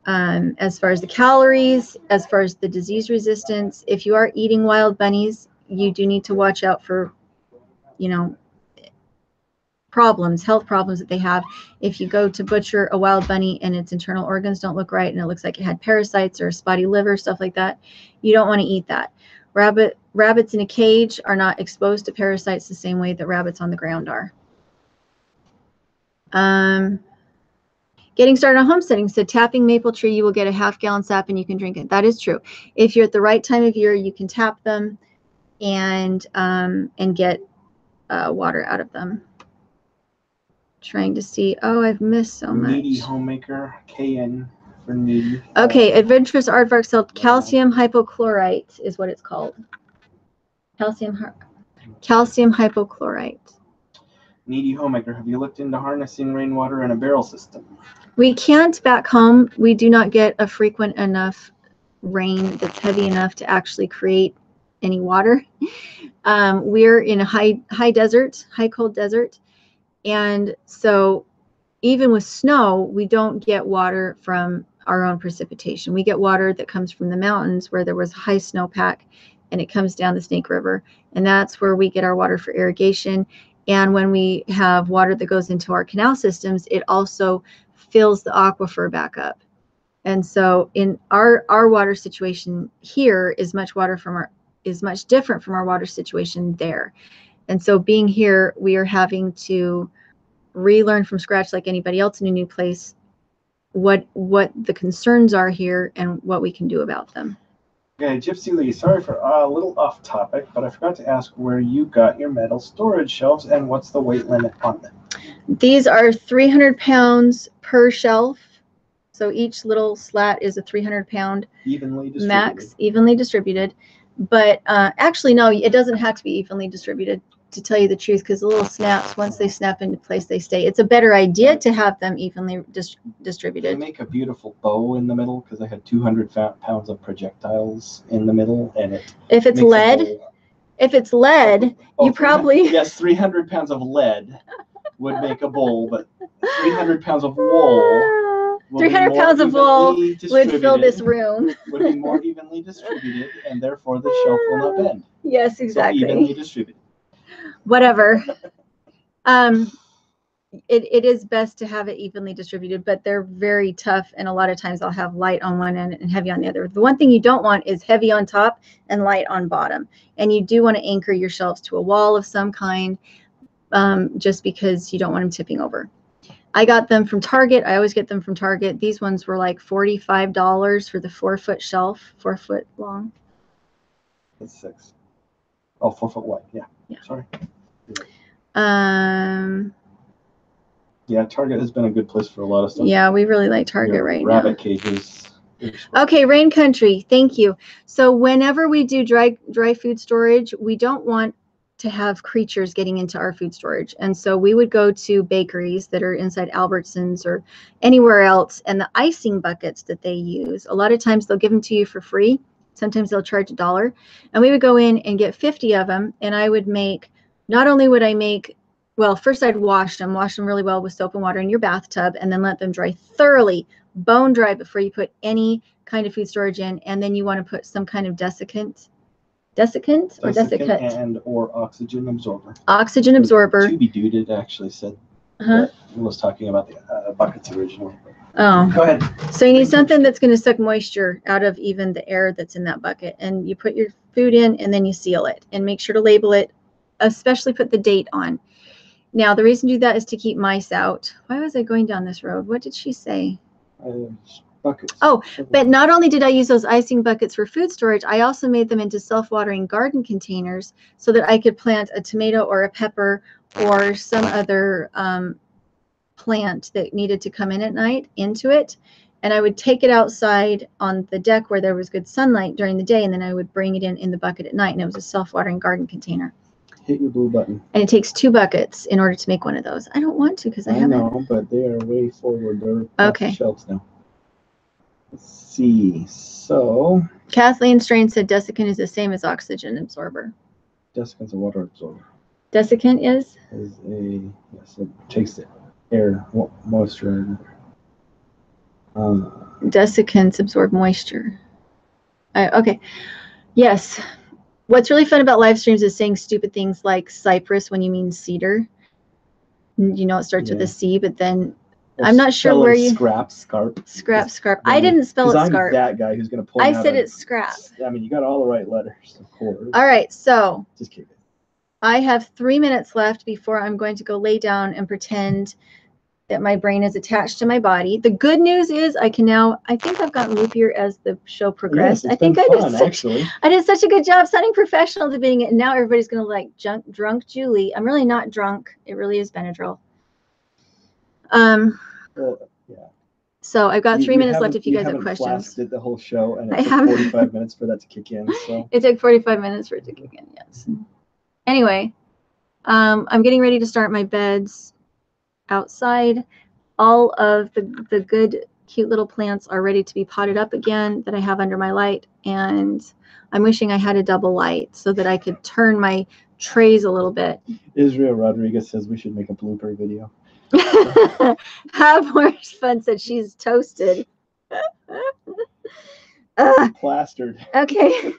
as far as the calories, as far as the disease resistance. If you are eating wild bunnies, you do need to watch out for, health problems that they have. If you go to butcher a wild bunny and its internal organs don't look right, and it looks like it had parasites or a spotty liver, stuff like that, you don't want to eat that. Rabbits in a cage are not exposed to parasites the same way that rabbits on the ground are. Getting started on homesteading. So tapping maple tree, you will get a half-gallon sap and you can drink it. That is true. If you're at the right time of year, you can tap them and get water out of them. Trying to see. Oh, I've missed so much. Needy homemaker, KN for needy. Okay, Adventurous Aardvark cell calcium hypochlorite is what it's called. Calcium hypochlorite. Needy homemaker, have you looked into harnessing rainwater in a barrel system? We can't back home. We do not get a frequent enough rain that's heavy enough to actually create any water. We're in a high desert, high cold desert. And so even with snow, we don't get water from our own precipitation. We get water that comes from the mountains where there was a high snowpack, and it comes down the Snake River. And that's where we get our water for irrigation. And when we have water that goes into our canal systems, it also fills the aquifer back up. And so in our water situation here is much different from our water situation there. And so being here, we are having to relearn from scratch, like anybody else in a new place, what the concerns are here and what we can do about them. Okay, Gypsy Lee, sorry for a little off topic, but I forgot to ask where you got your metal storage shelves and what's the weight limit on them. These are 300 pounds per shelf. So each little slat is a 300-pound Evenly distributed. max, evenly distributed. But actually, no, it doesn't have to be evenly distributed, to tell you the truth, because the little snaps, once they snap into place, they stay. It's a better idea to have them evenly distributed. They make a beautiful bow in the middle, because I had 200 pounds of projectiles in the middle, and if it's lead, you probably yes, 300 pounds of lead would make a bowl, but 300 pounds of wool. 300 pounds of wool would fill this room. Would be more evenly distributed, and therefore the shelf will not bend. Yes, exactly. So evenly distributed. Whatever. It is best to have it evenly distributed, but they're very tough, and a lot of times I'll have light on one end and heavy on the other. The one thing you don't want is heavy on top and light on bottom. And you do want to anchor your shelves to a wall of some kind, just because you don't want them tipping over. I got them from Target. I always get them from Target. These ones were like $45 for the 4-foot shelf, 4 foot long. That's 6. Oh, 4 foot wide. Yeah. Sorry. Yeah, Target has been a good place for a lot of stuff. Yeah, we really like Target right now. Rabbit cages. Okay, Rain Country. Thank you. So whenever we do dry food storage, we don't want to have creatures getting into our food storage. And so we would go to bakeries that are inside Albertsons or anywhere else, and the icing buckets that they use, a lot of times they'll give them to you for free. Sometimes they'll charge $1. And we would go in and get 50 of them, and I would make, not only would I make, well, first I'd wash them really well with soap and water in your bathtub, and then let them dry thoroughly, bone dry, before you put any kind of food storage in. And then you want to put some kind of dessicant and or oxygen absorber. Oxygen absorber. To be duded actually said that was talking about the buckets originally. Oh, go ahead. So you need something that's going to suck moisture out of even the air that's in that bucket, and you put your food in, and then you seal it, and make sure to label it, especially put the date on. Now the reason to do that is to keep mice out. Why was I going down this road? What did she say? Buckets. Oh, but not only did I use those icing buckets for food storage, I also made them into self-watering garden containers so that I could plant a tomato or a pepper or some other plant that needed to come in at night into it. And I would take it outside on the deck where there was good sunlight during the day, and then I would bring it in the bucket at night, and it was a self-watering garden container. Hit your blue button. And it takes 2 buckets in order to make one of those. I don't want to because I haven't. know, but they are way forward. They're okay. The shelves now. Let's see. So Kathleen Strain said desiccant is the same as oxygen absorber. Desiccant's a water absorber. Desiccant is? Yes, it takes the air, moisture. Desiccants absorb moisture. Okay. Yes. What's really fun about live streams is saying stupid things like cypress when you mean cedar. You know, it starts with a C, but then I'm not sure where you scarp. I didn't spell it scarp. I'm that guy who's going to pull. I said it's scrap. I mean, you got all the right letters, of course. All right, so just kidding. I have 3 minutes left before I'm going to go lay down and pretend that my brain is attached to my body. The good news is I can now, I think I've gotten loopier as the show progressed. Yes, I think I did such a good job sounding professional at the beginning, and now everybody's going to like drunk Julie. I'm really not drunk. It really is Benadryl. Well, yeah. So I've got 3 minutes left if you guys have questions. Did the whole show, and it took 45 minutes for that to kick in. So it took 45 minutes for it to kick in. Yes. Anyway, I'm getting ready to start my beds outside. All of the good, cute little plants are ready to be potted up again that I have under my light, and I'm wishing I had a double light so that I could turn my trays a little bit. Israel Rodriguez says we should make a blooper video. Have more fun said she's toasted. Plastered. Okay.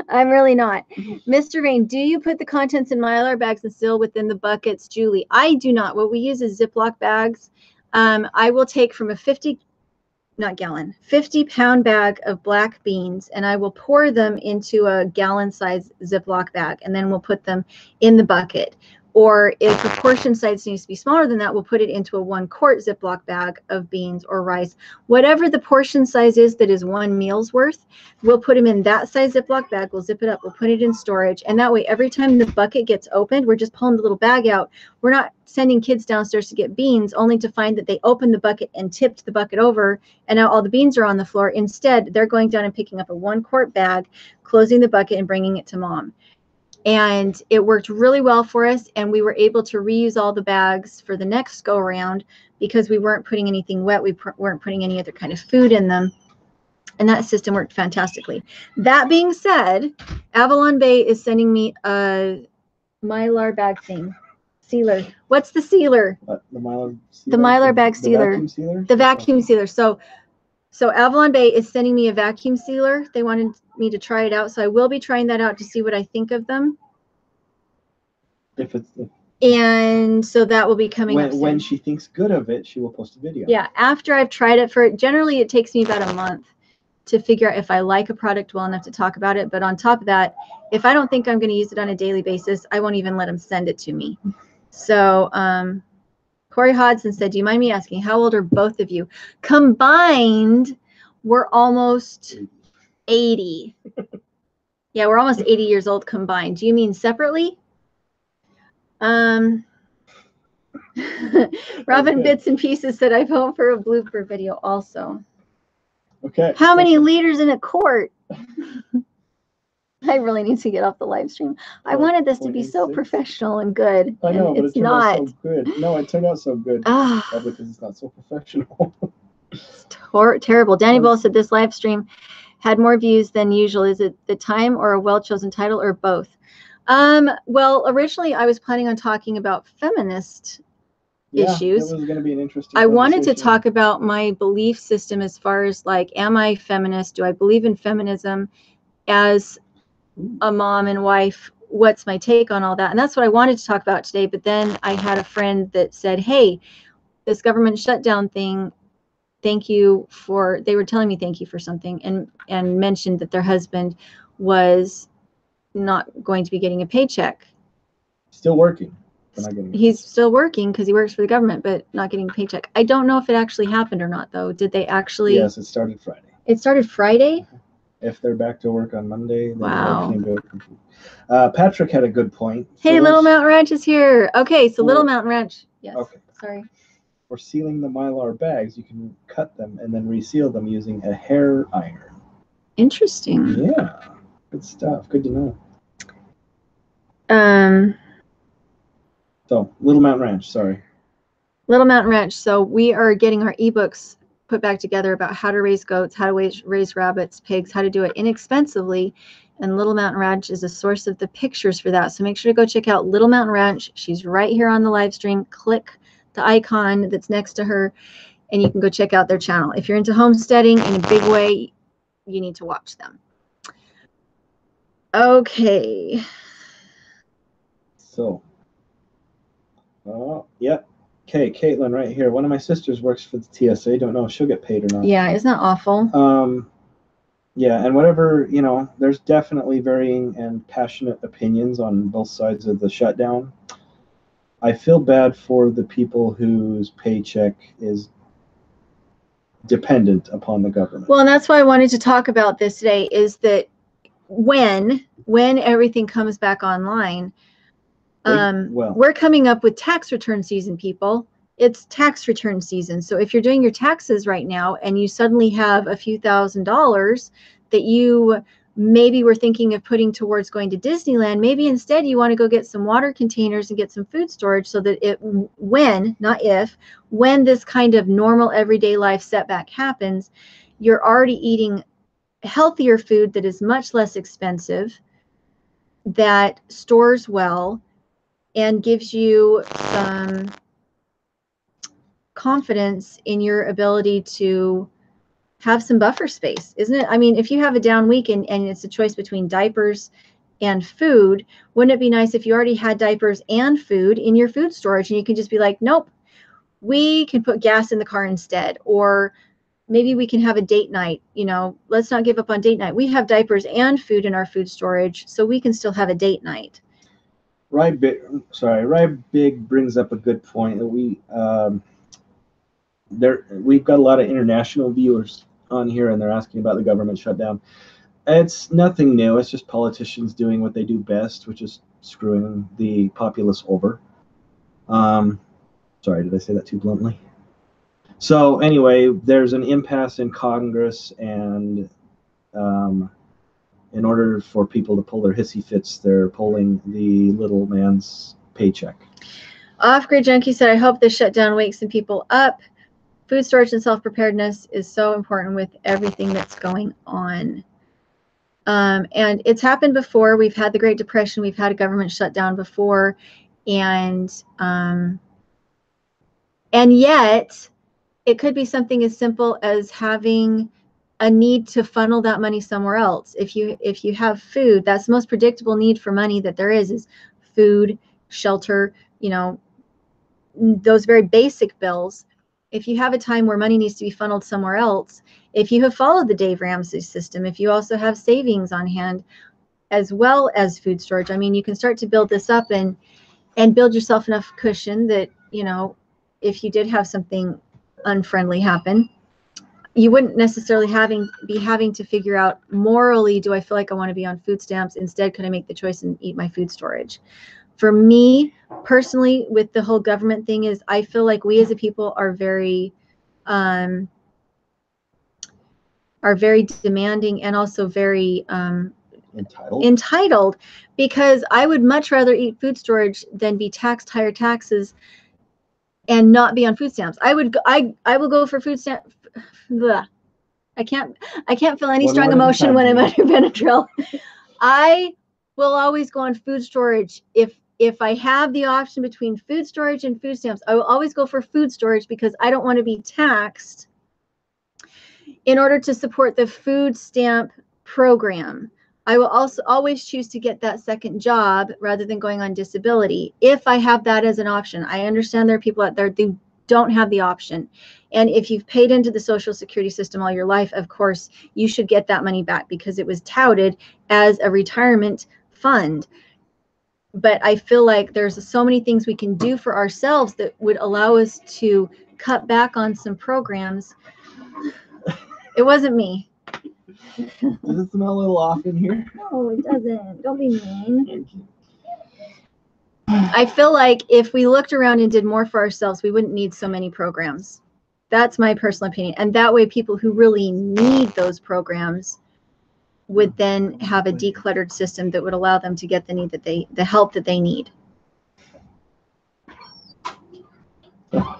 I'm really not. Mr. Rain, do you put the contents in Mylar bags and seal within the buckets? Julie, I do not. What we use is Ziploc bags. I will take from a 50-pound bag of black beans, and I will pour them into a gallon-size Ziploc bag, and then we'll put them in the bucket. Or if the portion size needs to be smaller than that, we'll put it into a 1 quart Ziploc bag of beans or rice. Whatever the portion size is that is 1 meal's worth, we'll put them in that size Ziploc bag. We'll zip it up. We'll put it in storage. And that way, every time the bucket gets opened, we're just pulling the little bag out. We're not sending kids downstairs to get beans only to find that they opened the bucket and tipped the bucket over, and now all the beans are on the floor. Instead, they're going down and picking up a 1 quart bag, closing the bucket, and bringing it to mom. And it worked really well for us, and we were able to reuse all the bags for the next go around because we weren't putting anything wet. We weren't putting any other kind of food in them, and that system worked fantastically. That being said, Avalon Bay is sending me a Mylar bag thing. Sealer. What's the sealer? The Mylar sealer? The Mylar bag sealer. Vacuum sealer? The vacuum sealer. So Avalon Bay is sending me a vacuum sealer. They wanted me to try it out, so I will be trying that out to see what I think of them. And so that will be coming up soon. When she thinks good of it, she will post a video. Yeah, after I've tried it generally it takes me about a month to figure out if I like a product well enough to talk about it. But on top of that, if I don't think I'm going to use it on a daily basis, I won't even let them send it to me. So Corey Hodson said, do you mind me asking, how old are both of you? Combined, we're almost 80. Yeah, we're almost 80 years old combined. Do you mean separately? Robin Bits and Pieces said, I've hoped for a blooper video also. Okay. How many liters in a quart? I really need to get off the live stream. I wanted this to be so professional and good. I know, but it's it turned not. out so good. No, it turned out so good. Probably because it's not so professional. It's terrible. Danny Bull said this live stream had more views than usual. Is it the time or a well-chosen title or both? Well, originally I was planning on talking about feminist issues. It was going to be an interesting I wanted to talk about my belief system as far as like, am I feminist? Do I believe in feminism? As a mom and wife, what's my take on all that? And that's what I wanted to talk about today. But then I had a friend that said, hey, this government shutdown thing, thank you for, they were telling me thank you for something, and mentioned that their husband was not going to be getting a paycheck. Still working. He's still working because he works for the government, but not getting a paycheck. I don't know if it actually happened or not, though. Did they actually? Yes, it started Friday. It started Friday? If they're back to work on Monday, then wow. came to Patrick had a good point. Hey, Little Mountain Ranch is here. Okay, so Little Mountain Ranch. Yes. Okay. Sorry. For sealing the Mylar bags, you can cut them and then reseal them using a Hare iron. Interesting. Yeah. Good stuff. Good to know. So, Little Mountain Ranch, sorry. Little Mountain Ranch. So we are getting our ebooks put back together about how to raise goats, how to raise rabbits, pigs, how to do it inexpensively. And Little Mountain Ranch is a source of the pictures for that. So make sure to go check out Little Mountain Ranch. She's right here on the live stream. Click the icon that's next to her, and you can go check out their channel. If you're into homesteading in a big way, you need to watch them. Okay. So, yep. Okay, Caitlin right here. One of my sisters works for the TSA. Don't know if she'll get paid or not. Yeah, isn't that awful? Yeah, and whatever, you know, there's definitely varying and passionate opinions on both sides of the shutdown. I feel bad for the people whose paycheck is dependent upon the government. Well, and that's why I wanted to talk about this today, is that when everything comes back online, we're coming up with tax return season, people. It's tax return season. So if you're doing your taxes right now and you suddenly have a few $1,000s that you maybe were thinking of putting towards going to Disneyland, maybe instead you want to go get some water containers and get some food storage so that when this kind of normal everyday life setback happens, you're already eating healthier food that is much less expensive, that stores well, and gives you some confidence in your ability to have some buffer space, isn't it? I mean, if you have a down week and it's a choice between diapers and food, wouldn't it be nice if you already had diapers and food in your food storage, and you can just be like, nope, we can put gas in the car instead, or maybe we can have a date night, you know, let's not give up on date night. We have diapers and food in our food storage, so we can still have a date night. Rye Big brings up a good point. We've got a lot of international viewers on here, and they're asking about the government shutdown. It's nothing new. It's just politicians doing what they do best, which is screwing the populace over. Sorry, did I say that too bluntly? So anyway, there's an impasse in Congress, and in order for people to pull their hissy fits, they're pulling the little man's paycheck. Off-grid Junkie said, I hope this shutdown wakes some people up. Food storage and self-preparedness is so important with everything that's going on. And it's happened before. We've had the Great Depression. We've had a government shutdown before. And yet it could be something as simple as having a need to funnel that money somewhere else. If you have food, that's the most predictable need for money that there is food, shelter, you know, those very basic bills. If you have a time where money needs to be funneled somewhere else, if you have followed the Dave Ramsey system, if you also have savings on hand as well as food storage, I mean, you can start to build this up and build yourself enough cushion that, you know, if you did have something unfriendly happen, you wouldn't necessarily be having to figure out morally, do I feel like I want to be on food stamps? Instead, could I make the choice and eat my food storage? For me personally, with the whole government thing, is I feel like we as a people are very demanding and also very entitled, because I would much rather eat food storage than be taxed higher taxes and not be on food stamps. I will go for food stamps. I can't feel any strong emotion when I'm under Benadryl. I will always go on food storage. If I have the option between food storage and food stamps, I will always go for food storage because I don't want to be taxed in order to support the food stamp program. I will also always choose to get that second job rather than going on disability if I have that as an option. I understand there are people out there who don't have the option. And if you've paid into the Social Security system all your life, of course, you should get that money back because it was touted as a retirement fund. But I feel like there's so many things we can do for ourselves that would allow us to cut back on some programs. It wasn't me. Does it smell a little off in here? No, it doesn't. Don't be mean. I feel like if we looked around and did more for ourselves, we wouldn't need so many programs. That's my personal opinion. And that way people who really need those programs would then have a decluttered system that would allow them to get the help that they need. Am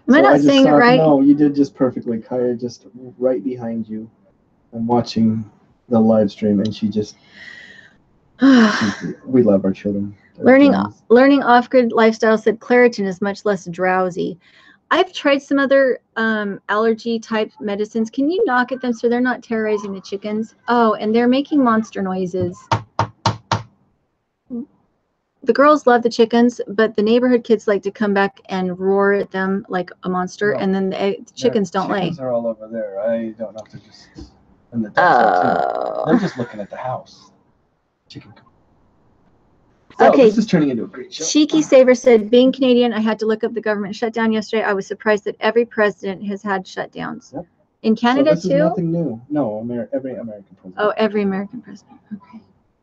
I not saying it right? No, you did just perfectly. Kaya just right behind you. I'm watching the live stream, and she just we love our children. Learning off-grid lifestyle said Claritin is much less drowsy. I've tried some other allergy type medicines. Can you knock at them so they're not terrorizing the chickens? Oh, and they're making monster noises. The girls love the chickens, but the neighborhood kids like to come back and roar at them like a monster, and then the chickens don't lay. Chickens are all over there. I don't know if they're just in the ducks too. They're just looking at the house. Chicken. So, okay, this is turning into a great show. Cheeky Saver said, being Canadian, I had to look up the government shutdown yesterday. I was surprised that every president has had shutdowns. Yep. In Canada, so this too? Is nothing new. No, every American president. Oh, every American president. Okay.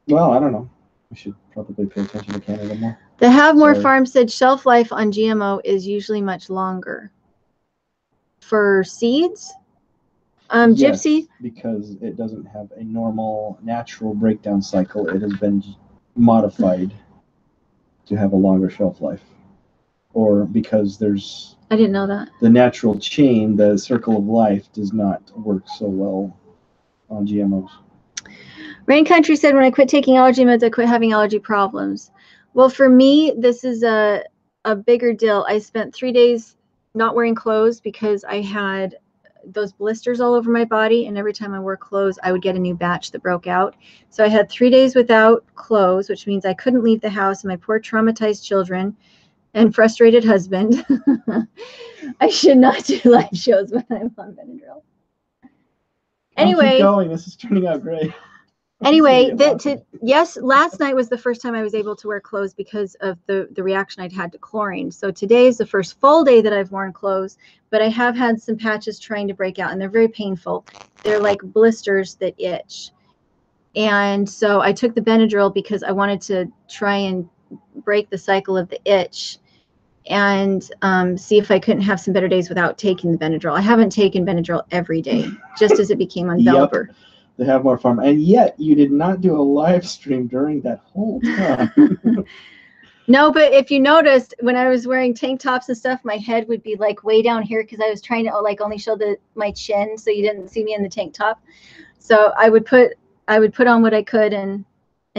Well, I don't know. We should probably pay attention to Canada more. The Have More Farm said shelf life on GMO is usually much longer. For seeds? Yes, Gypsy? Because it doesn't have a normal natural breakdown cycle. It has been modified to have a longer shelf life, or because there's I didn't know that the natural chain, the circle of life does not work so well on GMOs. Rain Country said, when I quit taking allergy meds, I quit having allergy problems. Well, for me, this is a bigger deal. I spent 3 days not wearing clothes because I had those blisters all over my body, and every time I wore clothes, I would get a new batch that broke out. So I had 3 days without clothes, which means I couldn't leave the house, and my poor traumatized children and frustrated husband. I should not do live shows when I'm on Benadryl. Anyway, keep going. This is turning out great. Anyway, yes, last night was the first time I was able to wear clothes because of the reaction I'd had to chlorine. So today is the first full day that I've worn clothes, but I have had some patches trying to break out, and they're very painful. They're like blisters that itch. And so I took the Benadryl because I wanted to try and break the cycle of the itch and see if I couldn't have some better days without taking the Benadryl. I haven't taken Benadryl every day, just as it became unbearable. Yep. To have more fun. And yet you did not do a live stream during that whole time. No, but if you noticed, when I was wearing tank tops and stuff, my head would be like way down here because I was trying to like only show my chin so you didn't see me in the tank top. So I would put on what I could and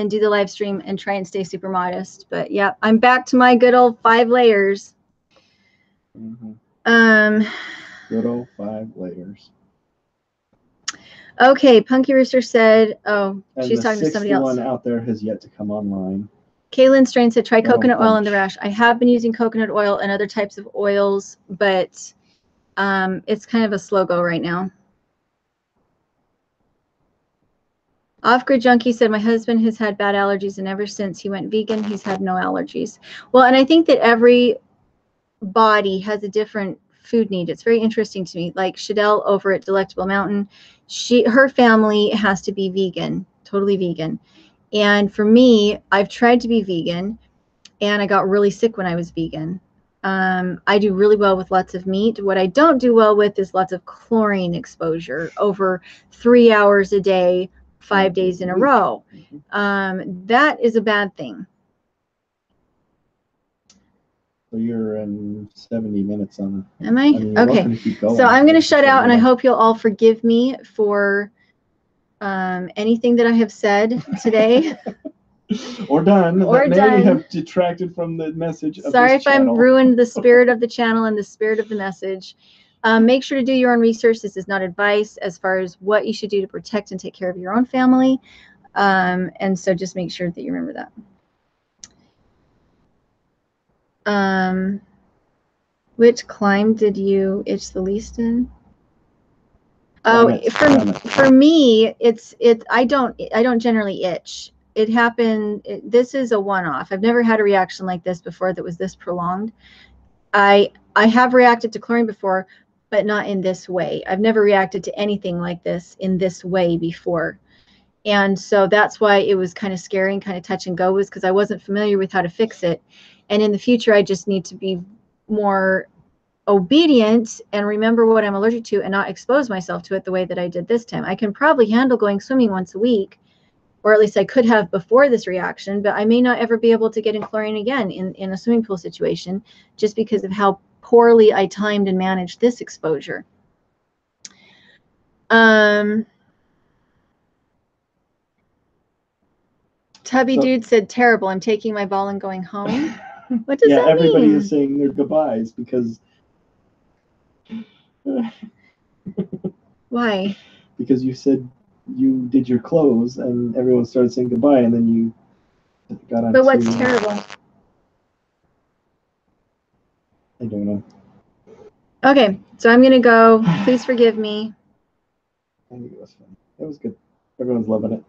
do the live stream and try and stay super modest. But yeah, I'm back to my good old 5 layers. Mm-hmm. Good old 5 layers. Okay, Punky Rooster said, oh, and she's talking to somebody else. The one out there has yet to come online. Kaylin Strain said, try coconut oil in the rash. I have been using coconut oil and other types of oils, but it's kind of a slow go right now. Off-Grid Junkie said, my husband has had bad allergies, and ever since he went vegan, he's had no allergies. Well, and I think that every body has a different food need. It's very interesting to me. Like Shadell over at Delectable Mountain, her family has to be vegan, totally vegan. And for me, I've tried to be vegan, and I got really sick when I was vegan. I do really well with lots of meat. What I don't do well with is lots of chlorine exposure over 3 hours a day, 5 days in a row. That is a bad thing. So you're in 70 minutes on. Am I? Okay. So I'm going to shut out, and I hope you'll all forgive me for anything that I have said today. Or done. Or that done. May have detracted from the message of Sorry this if I'm channel. ruined the spirit of the channel and the spirit of the message. Make sure to do your own research. This is not advice as far as what you should do to protect and take care of your own family. And so just make sure that you remember that. Which climb did you itch the least in? Oh, for me, I don't generally itch. It happened. This is a one-off. I've never had a reaction like this before that was this prolonged. I have reacted to chlorine before, but not in this way. I've never reacted to anything like this in this way before. And so that's why it was kind of scary and kind of touch and go, was because I wasn't familiar with how to fix it. And in the future, I just need to be more obedient and remember what I'm allergic to and not expose myself to it the way that I did this time. I can probably handle going swimming once a week, or at least I could have before this reaction, but I may not ever be able to get in chlorine again in a swimming pool situation just because of how poorly I timed and managed this exposure. Tubby Dude said, terrible. I'm taking my ball and going home. What does that mean? Yeah, everybody is saying their goodbyes because... Why? Because you said you did your clothes and everyone started saying goodbye, and then you got on. But what's terrible? I don't know. Okay, so I'm gonna go. Please forgive me. I think it was fun. It was good. Everyone's loving it.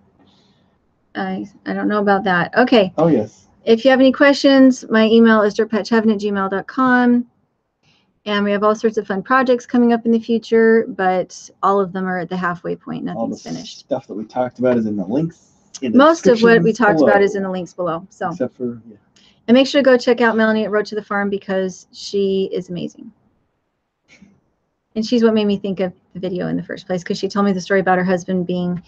I don't know about that. Okay. Oh yes. If you have any questions, my email is dirtpatcheaven@gmail.com. And we have all sorts of fun projects coming up in the future, but all of them are at the halfway point. Nothing's finished. Stuff that we talked about is in the links. Most of what we talked about is in the links below. So. Except for, yeah. And make sure to go check out Melanie at Road to the Farm because she is amazing. And she's what made me think of the video in the first place, because she told me the story about her husband being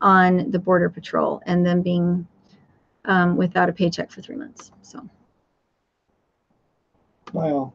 on the border patrol and them being without a paycheck for 3 months. So. Well.